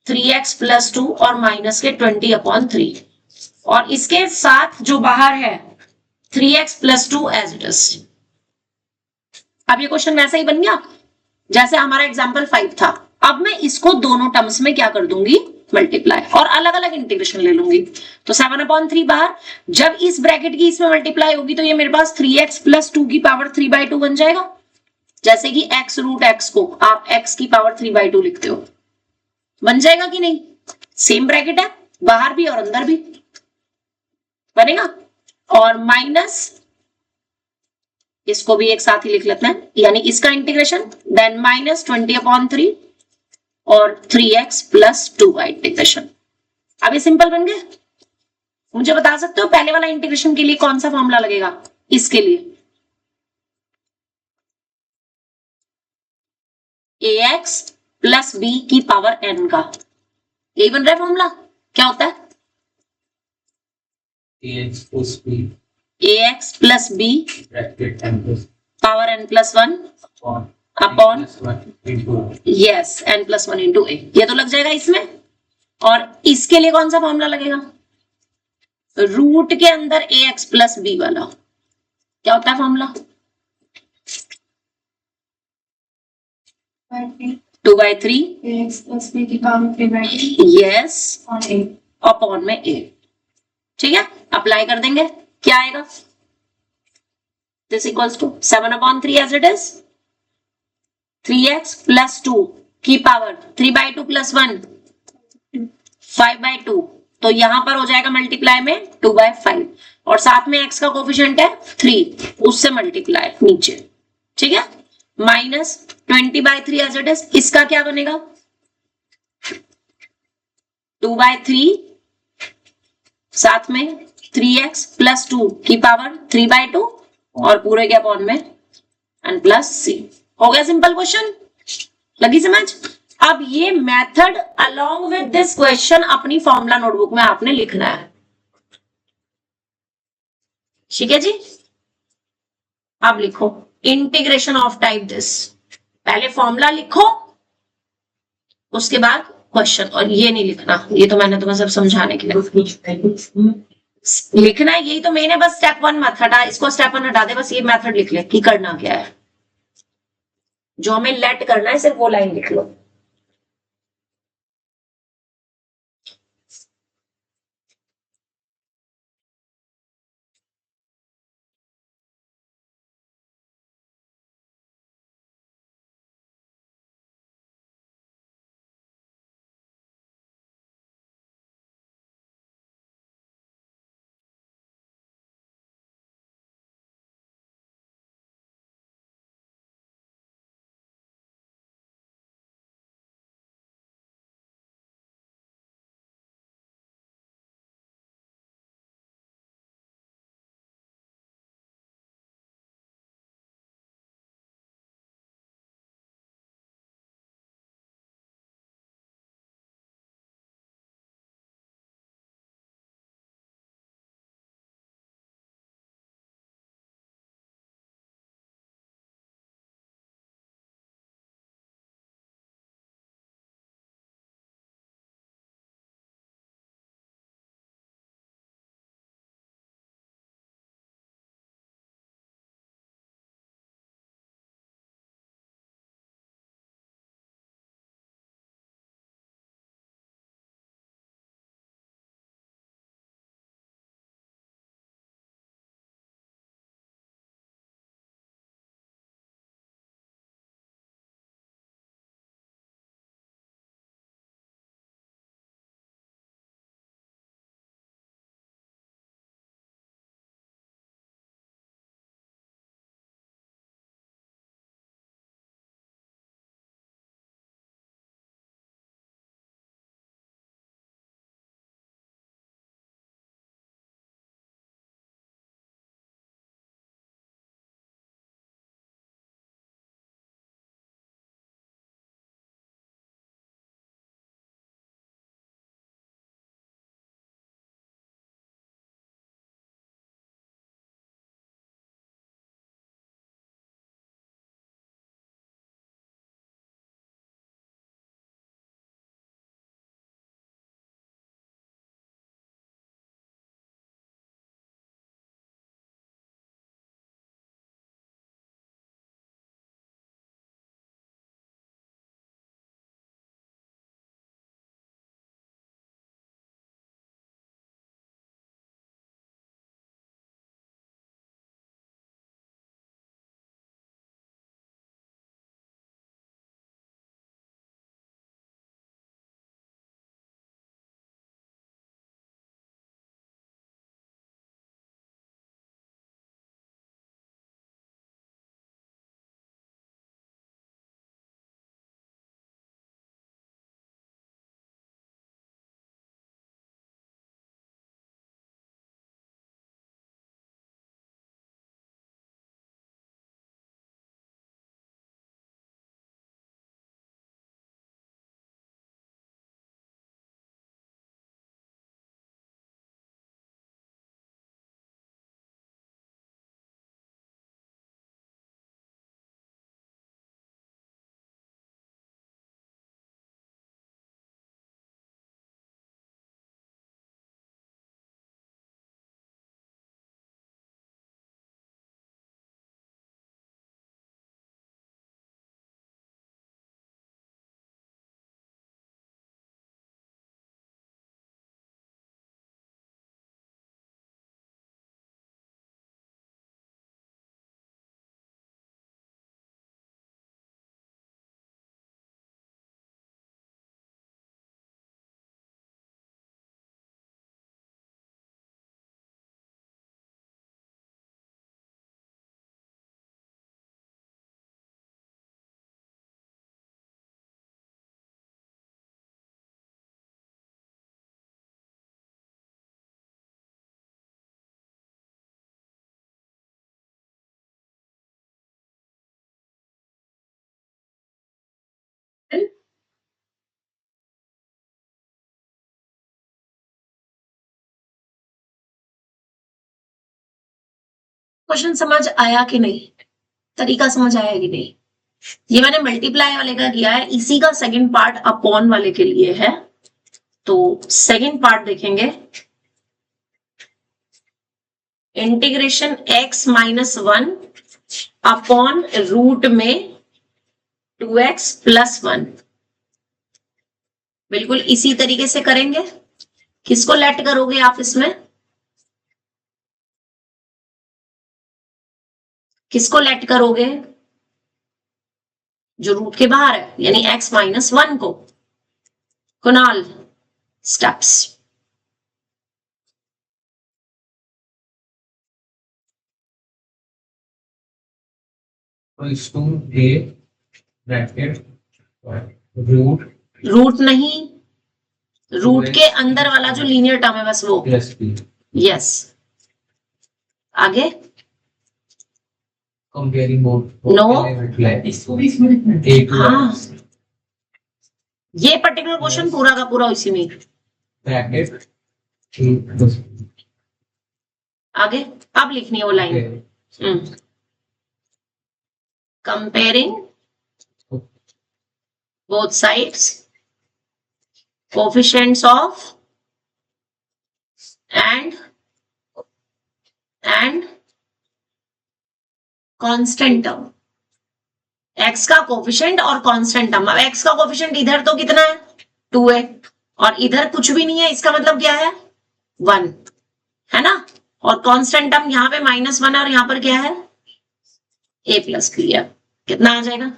3x प्लस 2 और माइनस के 20/3, और इसके साथ जो बाहर है 3x plus 2 as it is. अब ये क्वेश्चन वैसा ही बन गया जैसे हमारा एग्जाम्पल 5 था। अब मैं इसको दोनों टर्म्स में क्या कर दूंगी, मल्टीप्लाई, और अलग अलग इंटीग्रेशन ले लूंगी। तो 7/3 बाहर, जब इस ब्रैकेट की इसमें मल्टीप्लाई होगी तो ये मेरे पास 3x प्लस 2 की पावर 3/2 बन जाएगा, जैसे कि x रूट x को आप x की पावर 3/2 लिखते हो, बन जाएगा कि नहीं, सेम ब्रैकेट है, बाहर भी और अंदर भी बनेगा। और माइनस, इसको भी एक साथ ही लिख लेते हैं, यानी इसका इंटीग्रेशन, देन माइनस 20/3 और 3x प्लस 2 का इंटीग्रेशन। अब ये सिंपल बन गए। मुझे बता सकते हो पहले वाला इंटीग्रेशन के लिए कौन सा फॉर्मूला लगेगा, इसके लिए ax प्लस b की पावर n का, यही बन रहा है फॉर्मूला। क्या होता है, ax plus b ax plus b bracket n plus power n plus 1 upon yes n plus 1 into a, ये तो लग जाएगा इसमें। और इसके लिए कौन सा फॉर्मूला लगेगा, रूट के अंदर ax प्लस b वाला, क्या होता है फॉर्मूला, 2/3 ax plus b की पावर 3/2 यस और a अपॉन में a। ठीक है, अप्लाई कर देंगे, क्या आएगा, this equals to 7/3 as it is, 3x plus 2 की पावर 3/2 प्लस 1 5/2, तो यहां पर हो जाएगा मल्टीप्लाई में 2/5, और साथ में x का कोफिशिएंट है 3, उससे मल्टीप्लाई नीचे, ठीक है, माइनस 20/3 एज इट इज। इसका क्या बनेगा, 2/3 साथ में 3x प्लस 2 की पावर 3/2 और पूरे के अपॉन में n प्लस c। हो गया सिंपल क्वेश्चन, लगी समझ। अब ये method along with this question अपनी फॉर्मूला नोटबुक में आपने लिखना है, ठीक है जी। अब लिखो इंटीग्रेशन ऑफ टाइप दिस, पहले फॉर्मूला लिखो उसके बाद क्वेश्चन, और ये नहीं लिखना, ये तो मैंने तुम्हें सब समझाने के लिए लिखना है, यही तो मेन है। बस स्टेप 1 मत हटा, इसको स्टेप 1 हटा दे, बस ये मेथड लिख ले कि करना क्या है, जो हमें लेट करना है सिर्फ वो लाइन लिख लो। क्वेश्चन समझ आया कि नहीं? तरीका समझ आया कि नहीं? ये मैंने मल्टीप्लाई वाले का किया है, इसी का सेकंड पार्ट अपॉन वाले के लिए है। तो सेकंड पार्ट देखेंगे, integration x minus 1 upon root में 2x प्लस 1, बिल्कुल इसी तरीके से करेंगे। किसको लेट करोगे आप इसमें? किसको लेट करोगे? जो रूट के बाहर है, यानी x माइनस 1 को। Kunal, steps. Equals to a bracket root नहीं, रूट के अंदर वाला जो लीनियर टर्म है बस वो। प्लस b यस, आगे। Comparing both No. इसको भी इसमें लिखना है a to हाँ, ये पर्टिकुलर क्वेश्चन पूरा का पूरा इसी में। Bracket a plus b। आगे अब लिखनी है वो line. Comparing both sides, coefficients of and constant term. x का कोफिशिएंट और कांस्टेंट टर्म। अब x का कोफिशिएंट इधर तो कितना है 2 है, और इधर कुछ भी नहीं है, इसका मतलब क्या है 1 है ना। और कांस्टेंट टर्म यहाँ पे -1 है और यहाँ पर क्या है a प्लस b है। कितना आ जाएगा?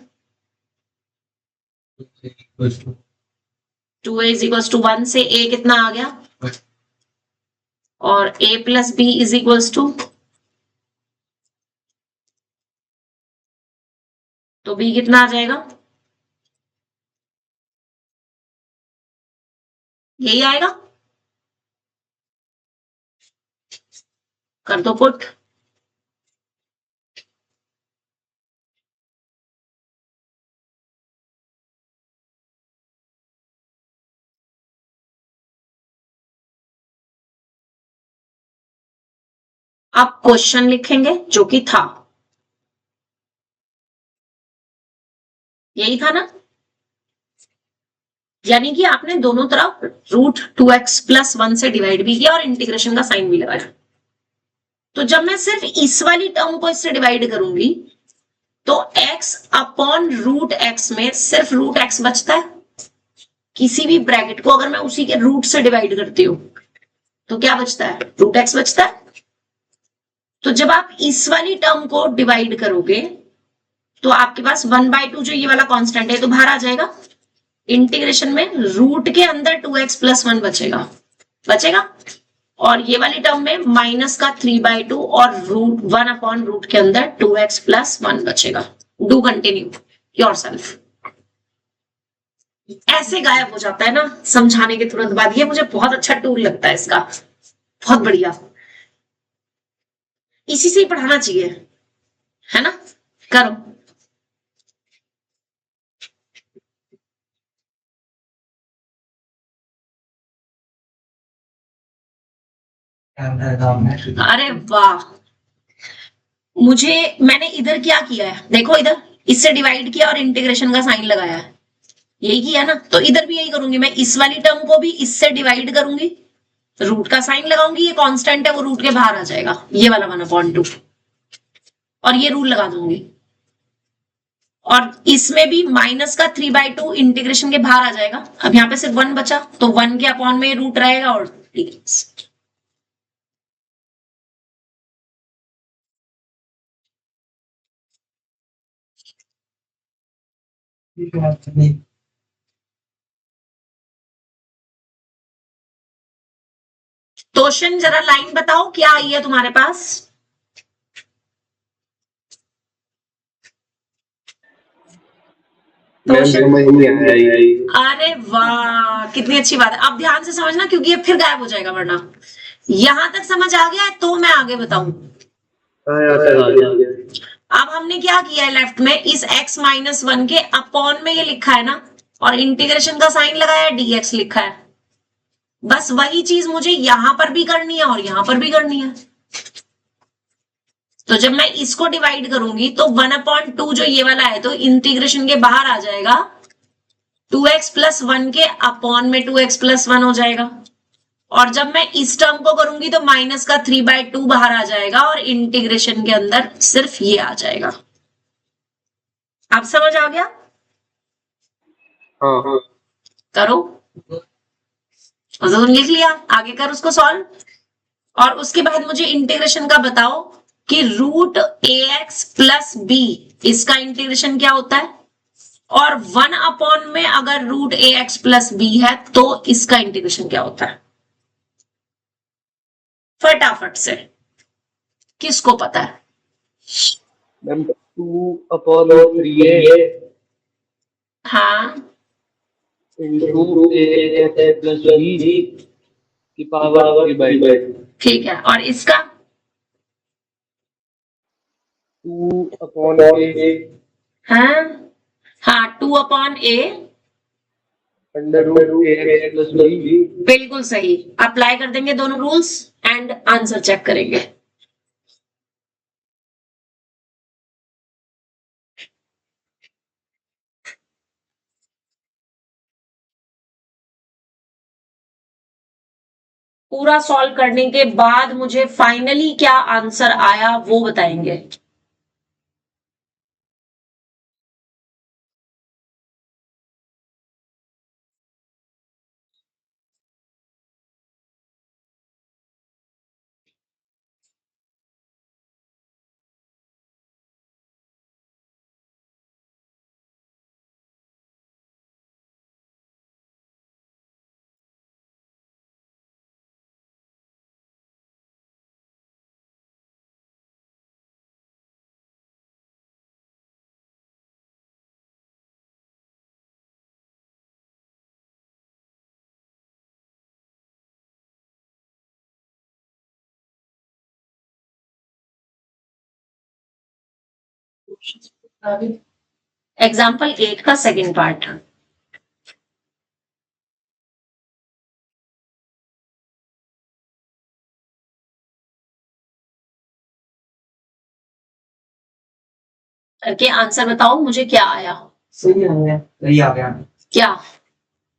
2a इज इक्वल्स टू 1 से a कितना आ गया, और a plus b is equals to, तो b कितना आ जाएगा? यही आएगा। कर दो पुट। अब क्वेश्चन लिखेंगे जो कि था, यही था ना, यानी कि आपने दोनों तरफ रूट 2x प्लस 1 से डिवाइड भी किया और इंटीग्रेशन का साइन भी लगाया। तो जब मैं सिर्फ इस वाली टर्म को इससे डिवाइड करूंगी तो x अपॉन रूट x में सिर्फ रूट x बचता है। किसी भी ब्रैकेट को अगर मैं उसी के रूट से डिवाइड करती हूं तो क्या बचता है? रूट x बचता है। तो जब आप इस वाली टर्म को डिवाइड करोगे तो आपके पास 1/2 जो ये वाला कांस्टेंट है तो बाहर आ जाएगा। इंटीग्रेशन में रूट के अंदर 2x प्लस 1 बचेगा, और ये वाली टर्म में माइनस का 3/2 और रूट 1 अपॉन रूट के अंदर 2x प्लस 1 बचेगा। Do continue yourself. ऐसे गायब हो जाता है ना समझाने के तुरंत बाद। ये मुझे बहुत अच्छा टूल लगता है इसका, बहुत बढ़िया। इसी से ही पढ़ाना चाहिए, है ना। करो। अरे वाह, मैंने इधर क्या किया है देखो, इधर इससे डिवाइड किया और इंटीग्रेशन का साइन लगाया है, यही किया ना। तो इधर भी यही करूंगी, मैं इस वाली टर्म को भी इससे डिवाइड करूंगी, रूट का साइन लगाऊंगी, ये कांस्टेंट है वो रूट के बाहर आ जाएगा, ये वाला 1/2, और ये रूल लगा दूंगी। और इसमें भी माइनस का 3/2 इंटीग्रेशन के बाहर आ जाएगा। अब यहाँ पे सिर्फ 1 बचा, तो 1 के अपॉन में रूट रहेगा और तोशन जरा लाइन बताओ क्या आई है तुम्हारे पास? अरे वाह, कितनी अच्छी बात है। अब ध्यान से समझना क्योंकि ये फिर गायब हो जाएगा वरना। यहां तक समझ आ गया है तो मैं आगे बताऊं। अब हमने क्या किया है लेफ्ट में, इस x माइनस 1 के अपॉन में ये लिखा है ना, और इंटीग्रेशन का साइन लगाया है, dx लिखा है। बस वही चीज मुझे यहां पर भी करनी है और यहां पर भी करनी है। तो जब मैं इसको डिवाइड करूंगी तो 1/2 जो ये वाला है तो इंटीग्रेशन के बाहर आ जाएगा, 2x प्लस 1 के अपॉन में 2x प्लस 1 हो जाएगा। और जब मैं इस टर्म को करूंगी तो माइनस का 3/2 बाहर आ जाएगा और इंटीग्रेशन के अंदर सिर्फ ये आ जाएगा। आप समझ आ गया? हाँ करो, तो तुम लिख लिया, आगे कर उसको सॉल्व। और उसके बाद मुझे इंटीग्रेशन का बताओ कि रूट ax प्लस बी इसका इंटीग्रेशन क्या होता है, और 1 में अगर रूट ax प्लस बी है तो इसका इंटीग्रेशन क्या होता है। फटाफट से, किसको पता है? मैम 2/3 है हाँ, इंटू ax प्लस b की पावर 3/2 ठीक है। और इसका 2/a हाँ हाँ, 2/a, under root ax plus b। बिल्कुल सही। अप्लाई कर देंगे दोनों रूल्स एंड आंसर चेक करेंगे। पूरा सॉल्व करने के बाद मुझे फाइनली क्या आंसर आया वो बताएंगे। एग्जाम्पल 8 का सेकंड पार्ट। करके आंसर बताओ मुझे क्या आया। सही आ गया, सही आ गया। क्या?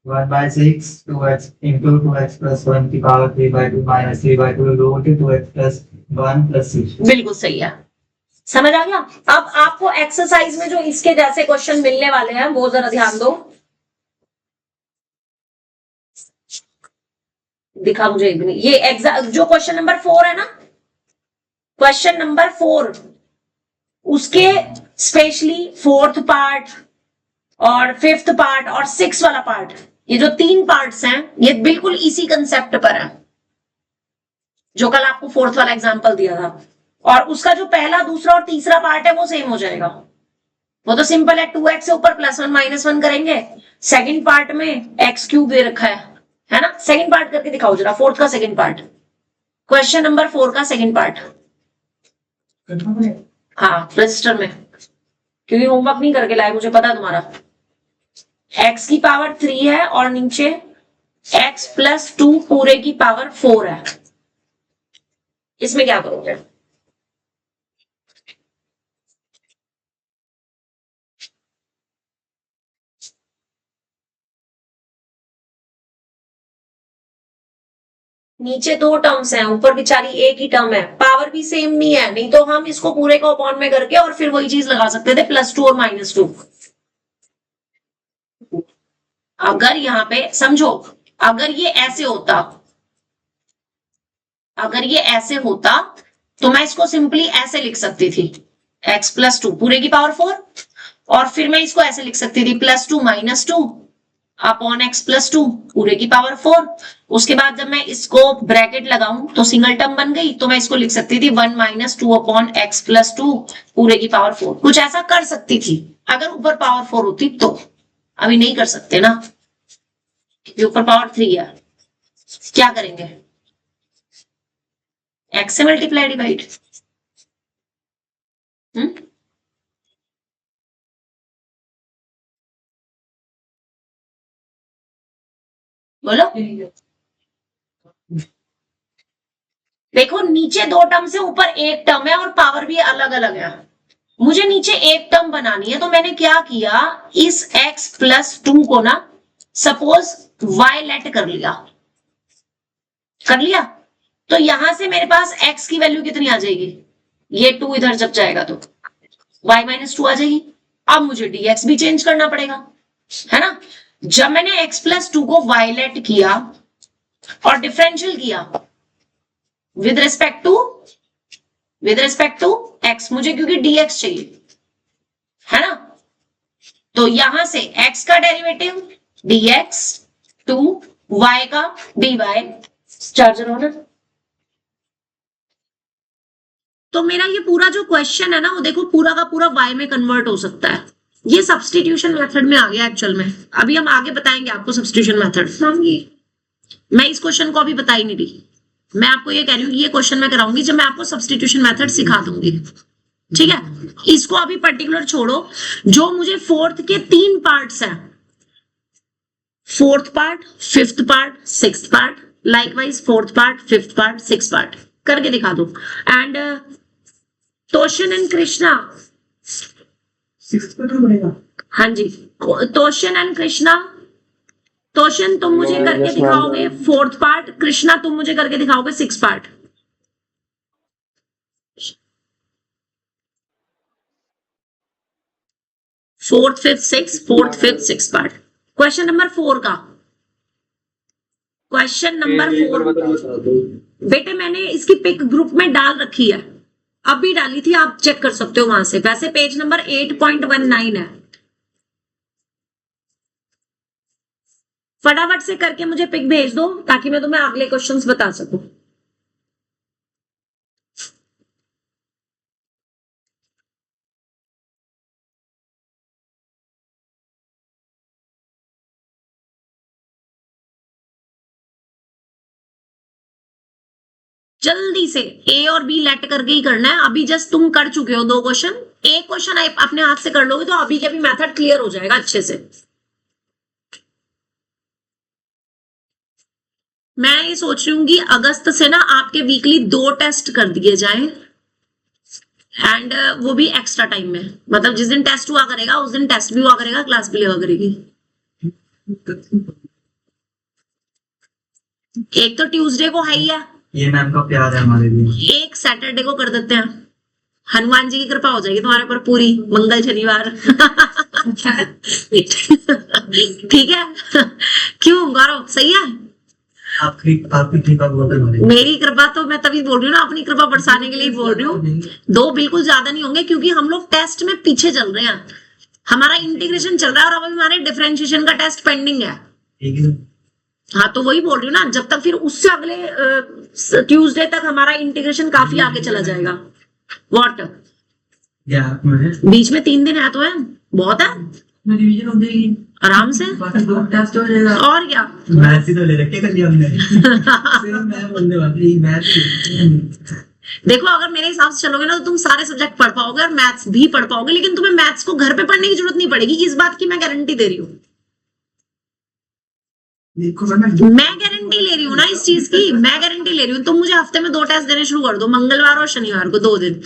1/6 2x into 2x plus 1 की power 3/2 minus 3/2 root 2x plus 1 plus 6। बिल्कुल सही है, समझ आ गया। अब आपको एक्सरसाइज में जो इसके जैसे क्वेश्चन मिलने वाले हैं वो जरा ध्यान दो। दिखा मुझे एक मिनट, ये एग्जाम जो क्वेश्चन नंबर 4 है ना, क्वेश्चन नंबर 4 उसके स्पेशली फोर्थ पार्ट और फिफ्थ पार्ट और सिक्स वाला पार्ट, ये जो 3 पार्ट्स हैं ये बिल्कुल इसी कंसेप्ट पर है जो कल आपको फोर्थ वाला एग्जांपल दिया था। और उसका जो पहला दूसरा और तीसरा पार्ट है वो सेम हो जाएगा। वो तो सिंपल है, 2x से ऊपर +1 -1 करेंगे। सेकंड पार्ट में x³ दे रखा है ना। सेकंड पार्ट करके दिखाओ जरा, फोर्थ का सेकंड पार्ट, क्वेश्चन नंबर 4 का सेकंड पार्ट। हाँ रजिस्टर में, क्योंकि होमवर्क नहीं करके लाए मुझे पता तुम्हारा। x की पावर 3 है और नीचे x + 2 पूरे की पावर 4 है। इसमें क्या करोगे? नीचे 2 टर्म्स हैं, ऊपर बेचारी एक ही टर्म है, पावर भी सेम नहीं है, नहीं तो हम इसको पूरे को अपॉन में करके और फिर वही चीज लगा सकते थे +2 और -2। अगर यहाँ पे समझो, अगर ये ऐसे होता, अगर ये ऐसे होता तो मैं इसको सिंपली ऐसे लिख सकती थी, x + 2 पूरे की पावर 4, और फिर मैं इसको ऐसे लिख सकती थी +2 - 2 अपॉन x + 2 पूरे की पावर 4। उसके बाद जब मैं इसको ब्रैकेट लगाऊं तो सिंगल टर्म बन गई, तो मैं इसको लिख सकती थी 1 - 2 अपॉन x + 2 पूरे की पावर 4। कुछ ऐसा कर सकती थी अगर ऊपर पावर 4 होती तो। अभी नहीं कर सकते ना, क्योंकि ऊपर पावर 3 है। क्या करेंगे? x से मल्टीप्लाई डिवाइड। बोलो। देखो नीचे दो टर्म से ऊपर एक टर्म है और पावर भी अलग अलग है। मुझे नीचे एक टर्म बनानी है, तो मैंने क्या किया, इस x प्लस 2 को ना सपोज y लेट कर लिया, तो यहां से मेरे पास x की वैल्यू कितनी आ जाएगी, ये 2 इधर जब जाएगा तो y माइनस 2 आ जाएगी। अब मुझे dx भी चेंज करना पड़ेगा, है ना। जब मैंने x प्लस 2 को y लेट किया और डिफरेंशियल किया विद रिस्पेक्ट टू x, मुझे क्योंकि dx चाहिए, है ना। तो यहां से x का डेरिवेटिव dx टू y का dy, चार्जर हो ना। तो मेरा ये पूरा जो क्वेश्चन है ना, वो देखो पूरा का पूरा y में कन्वर्ट हो सकता है। ये सब्स्टिट्यूशन मेथड में आ गया एक्चुअल में। अभी हम आगे बताएंगे आपको सब्स्टिट्यूशन मेथड। मैं इस क्वेश्चन को अभी बता ही नहीं रही, मैं आपको ये कह रही हूँ ये क्वेश्चन मैं कराऊंगी जब मैं आपको सब्स्टिट्यूशन मेथड सिखा दूंगी, ठीक है। इसको अभी पर्टिकुलर छोड़ो, जो मुझे फोर्थ के 3 पार्ट्स हैं, fourth part, fifth part, sixth part, likewise fourth part, fifth part, sixth part करके दिखा दो। एंड तोशन एंड कृष्णा, हाँ जी, तोशन एंड कृष्णा, तोशन तुम मुझे करके दिखाओगे फोर्थ पार्ट, कृष्णा तुम मुझे करके दिखाओगे sixth part. Fourth fifth six part. Question number 4 का, क्वेश्चन नंबर 4 बेटे मैंने इसकी पिक ग्रुप में डाल रखी है, अभी डाली थी, आप चेक कर सकते हो वहां से। वैसे पेज नंबर 8.19 है। फटाफट से करके मुझे पिक भेज दो ताकि मैं तुम्हें अगले क्वेश्चंस बता सकूं। जल्दी से ए और बी लेट करके ही करना है। अभी जस्ट तुम कर चुके हो 2 क्वेश्चन, एक क्वेश्चन अपने हाथ से कर लोगे तो अभी के भी मेथड क्लियर हो जाएगा अच्छे से। मैं ये सोच रही हूँ कि अगस्त से ना आपके वीकली 2 टेस्ट कर दिए जाएं, एंड वो भी एक्स्ट्रा टाइम में, मतलब जिस दिन टेस्ट हुआ करेगा उस दिन टेस्ट भी हुआ करेगा, क्लास भी हुआ करेगी। एक तो ट्यूसडे को है ही है, ये मैम का प्यार है हमारे लिए। एक सैटरडे को कर देते हैं, हनुमान जी की कृपा हो जाएगी तुम्हारे पर पूरी, मंगल शनिवार। ठीक है, क्यों गौरव, सही है। आपकी कृपा बहुत है। मेरी कृपा तो मैं तभी बोल रही हूँ ना, अपनी कृपा बरसाने के लिए बोल रही हूँ। 2 बिल्कुल ज्यादा नहीं होंगे क्योंकि हम लोग टेस्ट में पीछे चल रहे हैं, हमारा इंटीग्रेशन चल रहा है और अब हमारे डिफरेंशिएशन का टेस्ट पेंडिंग है। हाँ तो वही बोल रही हूँ ना, जब तक फिर उससे अगले ट्यूसडे तक हमारा इंटीग्रेशन काफी आगे चला जाएगा। व्हाट बीच में 3 दिन है तो है, बहुत है, रिवीजन हो जाएगी आराम से, टेस्ट हो जाएगा। और क्या, मैथ्स ही तो ले रखे कर लिया हमने। मैं बोलने वाली मैथ्स। देखो अगर मेरे हिसाब से चलोगे ना तो तुम सारे सब्जेक्ट पढ़ पाओगे और मैथ्स भी पढ़ पाओगे, लेकिन तुम्हें मैथ्स को घर पे पढ़ने की जरूरत नहीं पड़ेगी, इस बात की मैं गारंटी दे रही हूँ। मैं गारंटी ले रही हूँ ना इस चीज की, मैं गारंटी ले रही हूँ। तुम मुझे हफ्ते में 2 टेस्ट देने शुरू कर दो, मंगलवार और शनिवार को 2 दिन।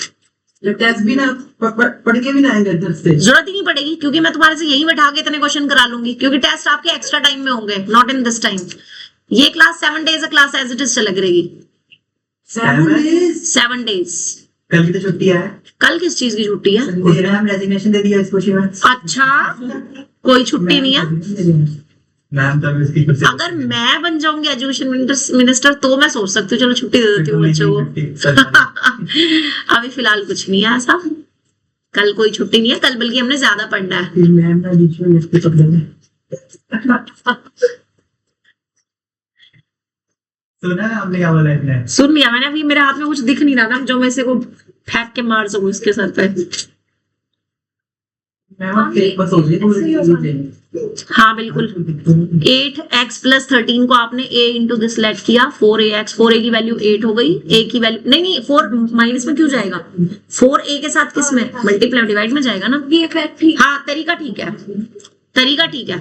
टेस्ट भी ना पढ़ के भी ना आएंगे, जरूरत ही नहीं पड़ेगी क्योंकि मैं तुम्हारे से यही बैठा के इतने क्वेश्चन करा लूंगी, क्योंकि टेस्ट आपके एक्स्ट्रा टाइम में होंगे, नॉट इन दिस टाइम। ये class 7 days class as it is चल रहेगी। 7 डेज। कल की तो छुट्टी है। कल किस चीज की छुट्टी है? हम रेजिग्नेशन दे दिया इसको। अच्छा, कोई छुट्टी नहीं है मैम। तब इसकी अगर मैं बन जाऊंगी एजुकेशन मिनिस्टर तो मैं सोच सकती हूँ चलो छुट्टी दे देती हूँ बच्चों को। अभी फिलहाल कुछ नहीं है ऐसा, कल कोई छुट्टी नहीं है, कल बल्कि हमने ज्यादा पढ़ना है। सुना हमने क्या बोला इसने? सुन लिया मैंने, अभी मेरे हाथ में कुछ दिख नहीं रहा ना जो मैं इसे को फेंक के मार सकूं इसके सर पे। हाँ बिल्कुल। 8x + 13 को आपने a इंटू दिस लेट किया, 4ax, 4a की वैल्यू 8 हो गई, a की वैल्यू नहीं 4 माइनस में क्यों जाएगा, 4a के साथ किस में, मल्टीप्लाई डिवाइड में जाएगा ना। ये हाँ तरीका ठीक है, तरीका ठीक है।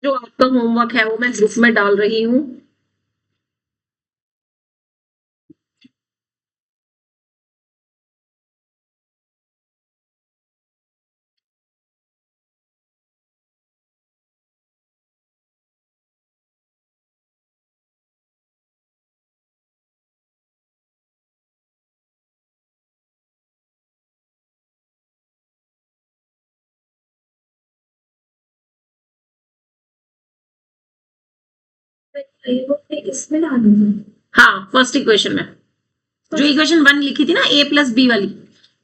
जो आपका होमवर्क है वो मैं ग्रुप में डाल रही हूँ। ये वो इसमें डालना है। हाँ, फर्स्ट इक्वेशन में जो इक्वेशन 1 लिखी थी ना, a प्लस बी वाली,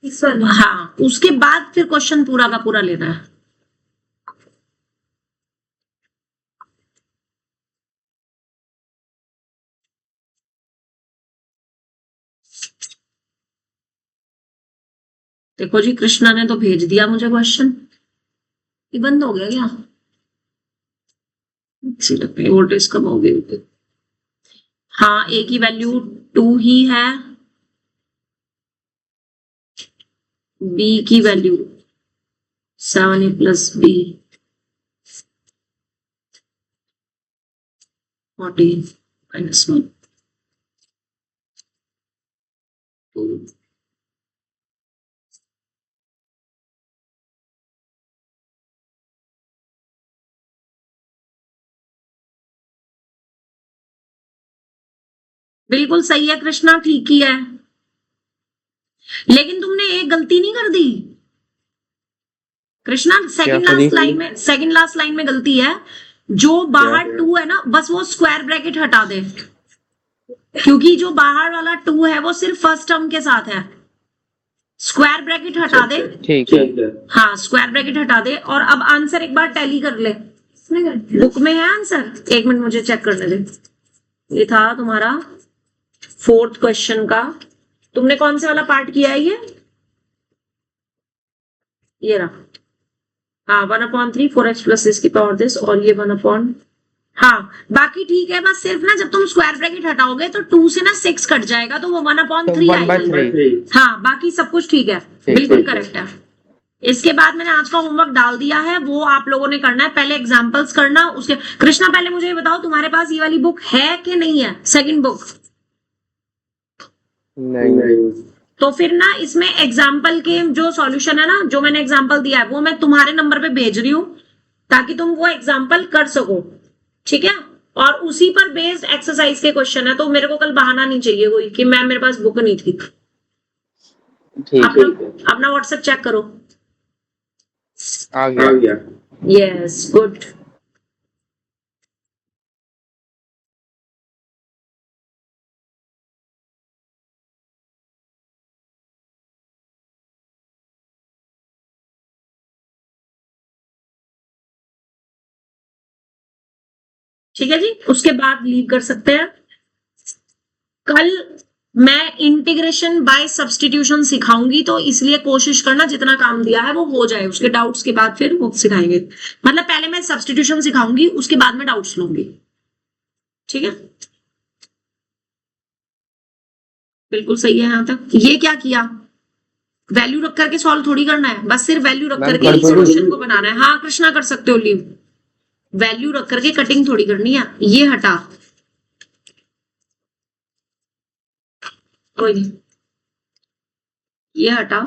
इस वाला। हाँ, उसके बाद फिर क्वेश्चन पूरा का पूरा लेना है। देखो जी, कृष्णा ने तो भेज दिया मुझे क्वेश्चन। ये बंद हो गया क्या? वोल्टेज कम हो गई। हाँ, a की वैल्यू 2 ही है, b की value 7a plus b 14 minus 1 2। बिल्कुल सही है कृष्णा, ठीक ही है, लेकिन तुमने एक गलती नहीं कर दी कृष्णा। सेकंड लास्ट लाइन में गलती है। जो बाहर 2 है ना, बस वो स्क्वायर ब्रैकेट हटा दे, क्योंकि जो बाहर वाला 2 है वो सिर्फ फर्स्ट टर्म के साथ है। स्क्वायर ब्रैकेट हटा दे। ठीक है। हाँ, स्क्वायर ब्रैकेट हटा दे। और अब आंसर एक बार टैली कर ले। इसमें कर बुक में है आंसर, एक मिनट मुझे चेक करने दे। ये था तुम्हारा 4th क्वेश्चन का। तुमने कौन से वाला पार्ट किया है? ये रहा। हाँ, 1/3 4x प्लस इसकी पावर दिस, और ये 1/, हाँ बाकी ठीक है। बस सिर्फ ना जब तुम स्क्वायर ब्रैकेट हटाओगे तो 2 से ना 6 कट जाएगा, तो वो 1/3 आएगी। हाँ, बाकी सब कुछ ठीक है, बिल्कुल करेक्ट है। इसके बाद मैंने आज का होमवर्क डाल दिया है, वो आप लोगों ने करना है। पहले एग्जांपल्स करना, उसके कृष्णा पहले मुझे ये बताओ, तुम्हारे पास ये वाली बुक है कि नहीं है, सेकंड बुक? नहीं। तो फिर ना इसमें एग्जाम्पल के जो सॉल्यूशन है ना, जो मैंने एग्जाम्पल दिया है वो मैं तुम्हारे नंबर पे भेज रही हूँ, ताकि तुम वो एग्जाम्पल कर सको, ठीक है? और उसी पर बेस्ड एक्सरसाइज के क्वेश्चन है, तो मेरे को कल बहाना नहीं चाहिए कोई कि मैम मेरे पास बुक नहीं थी। ठीक है। अपना व्हाट्सएप चेक करो। आ गया। Yes, good. ठीक है जी, उसके बाद लीव कर सकते हैं। कल मैं इंटीग्रेशन बाय सब्स्टिट्यूशन सिखाऊंगी, तो इसलिए कोशिश करना जितना काम दिया है वो हो जाए, उसके डाउट्स के बाद फिर वो सिखाएंगे। मतलब पहले मैं सब्स्टिट्यूशन सिखाऊंगी, उसके बाद में डाउट्स लूंगी, ठीक है? बिल्कुल सही है यहाँ तक। ये क्या किया? वैल्यू रख करके सॉल्व थोड़ी करना है, बस सिर्फ वैल्यू रख करके ही सॉल्यूशन को बनाना है। हाँ कृष्णा, कर सकते हो लीव। वैल्यू रख करके कटिंग थोड़ी करनी है। ये हटा, कोई नहीं, ये हटा।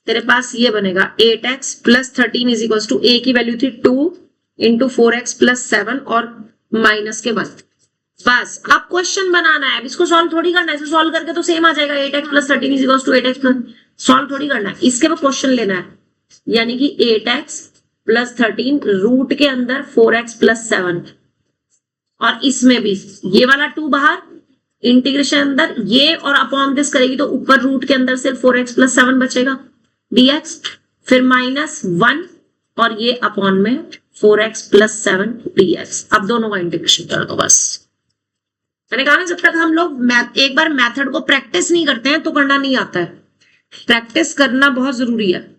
तेरे पास ये बनेगा 8x plus 13 is equal to, a की वैल्यू थी 2 इंटू 4x प्लस 7 और माइनस के 1। बस अब क्वेश्चन बनाना है, अब इसको सॉल्व थोड़ी करना है। इसे सॉल्व करके तो सेम आ जाएगा, 8x plus 13 is equal to 8x plus, solve थोड़ी करना है, इसके बाद क्वेश्चन लेना है। यानी कि 8x प्लस 13 रूट के अंदर 4x प्लस 7, और इसमें भी ये वाला 2 बाहर, इंटीग्रेशन अंदर, ये और अपॉन दिस करेगी तो ऊपर रूट के अंदर सिर्फ 4x प्लस 7 बचेगा dx, फिर -1 और ये अपॉन में 4x प्लस 7 dx। अब दोनों का इंटीग्रेशन कर दो बस। मैंने कहा ना, जब तक हम लोग एक बार मेथड को प्रैक्टिस नहीं करते हैं तो करना नहीं आता है। प्रैक्टिस करना बहुत जरूरी है।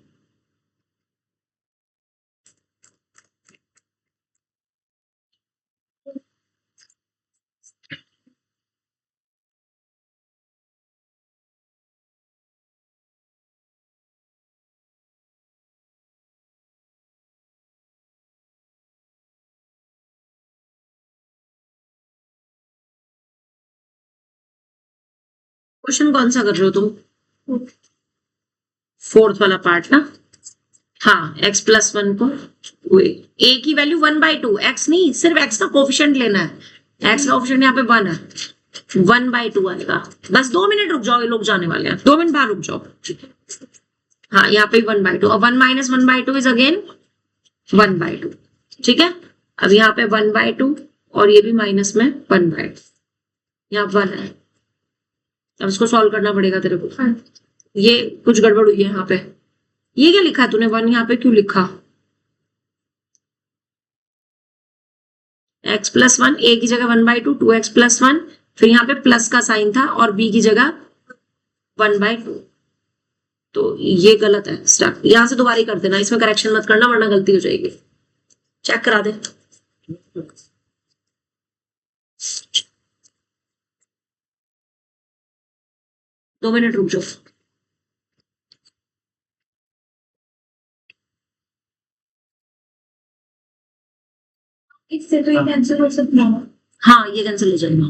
क्वेश्चन कौन सा कर रहे हो तुम? फोर्थ वाला पार्ट ना? हाँ, x प्लस 1 को a की वैल्यू 1/2, x नहीं, सिर्फ x का कोफिशिएंट लेना है। x का कोफिशिएंट यहाँ पे 1 है, 1/2 आएगा। बस 2 मिनट रुक जाओ, ये लोग जाने वाले हैं, 2 मिनट बाहर रुक जाओ। हाँ, यहाँ पे 1/2 और 1 माइनस 1/2 इज अगेन 1/2। ठीक है, अब यहाँ पे 1/2 और ये भी माइनस में 1/2, यहाँ 1 है। अब इसको सॉल्व करना पड़ेगा तेरे को। ये कुछ गड़बड़ हुई है यहाँ पे। ये क्या लिखा तूने? 1 यहाँ पे क्यों लिखा? x प्लस 1, a की जगह 1/2, 2x प्लस 1, फिर यहाँ पे प्लस का साइन था और b की जगह 1/2। तो ये गलत है। स्टार्ट यहां से दोबारा कर देना, इसमें करेक्शन मत करना वरना गलती हो जाएगी। चेक करा दे। दो मिनट रुक जाओ। इससे तो ये कैंसिल हो सकता है। हाँ, ये कैंसिल हो जाएगा।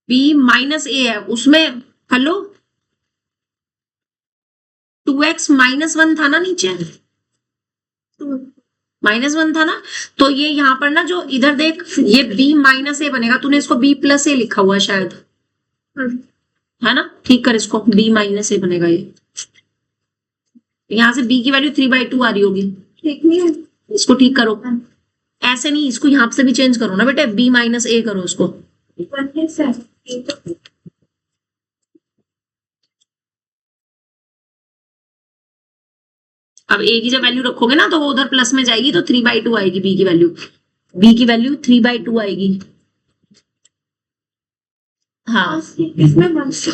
b माइनस a है उसमें। हेलो, 2x माइनस 1 था ना नीचे, -1 था ना, तो ये यहाँ पर ना जो इधर देख, ये b माइनस a बनेगा। तूने इसको b प्लस a लिखा हुआ है शायद, है ना? ठीक कर इसको, b माइनस a बनेगा ये। यहाँ से b की वैल्यू 3/2 आ रही होगी। ठीक नहीं है। इसको ठीक करो, ऐसे नहीं, इसको यहाँ से भी चेंज करो ना बेटे, b माइनस a करो इसको। 1 है सर। अब a की जब वैल्यू रखोगे ना तो वो उधर प्लस में जाएगी, तो 3/2 आएगी b की वैल्यू। b की वैल्यू 3/2 आएगी। हाँ, इसमें 1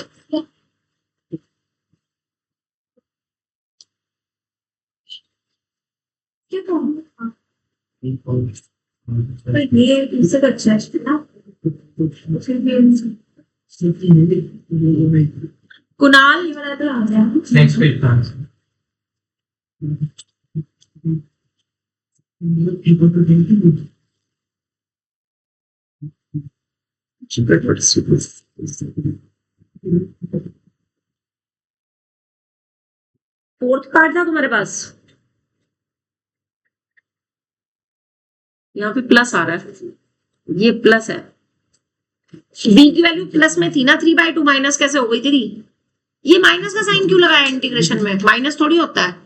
क्या कहूँ? तो ये इससे अच्छा है ना? फिर भी कुणाल, ये वाला तो आ गया। Next week, thanks. Fourth part था तुम्हारे पास? यहाँ पे प्लस आ रहा है, ये प्लस है। b की वैल्यू प्लस में थी ना, 3/2 माइनस कैसे हो गई तेरी? ये माइनस का साइन क्यों लगाया इंटीग्रेशन में? माइनस थोड़ी होता है।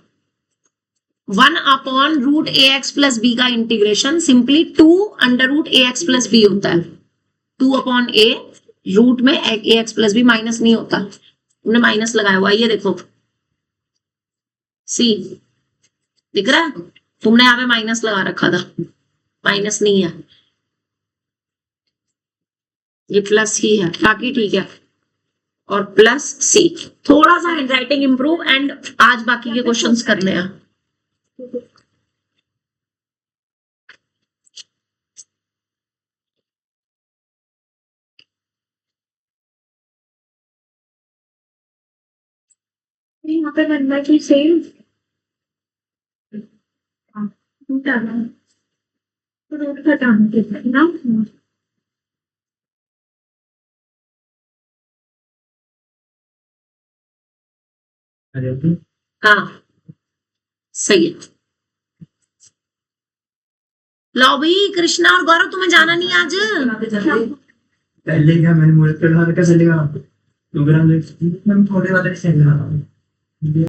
1/√ax प्लस b का integration simply 2√ax plus b होता है। 2/a रूट में ax प्लस b माइनस नहीं होता, तुमने माइनस लगाया हुआ। ये देखो सी, दिख रहा है? तुमने यहाँ पे माइनस लगा रखा था, माइनस नहीं है, ये प्लस ही है, बाकी ठीक है। और प्लस सी, थोड़ा सा हैंडराइटिंग इंप्रूव एंड आज बाकी के क्वेश्चंस करने हैं। यहाँ पे 1/2 सेम हटाना, रूट हटाना कितना ना? हाँ सही है। लो भाई, कृष्णा और गौरव तुम्हें जाना नहीं आज? पहले क्या मैंने मुझे कैसे लिखा? 2 ग्राम थोड़े वाले से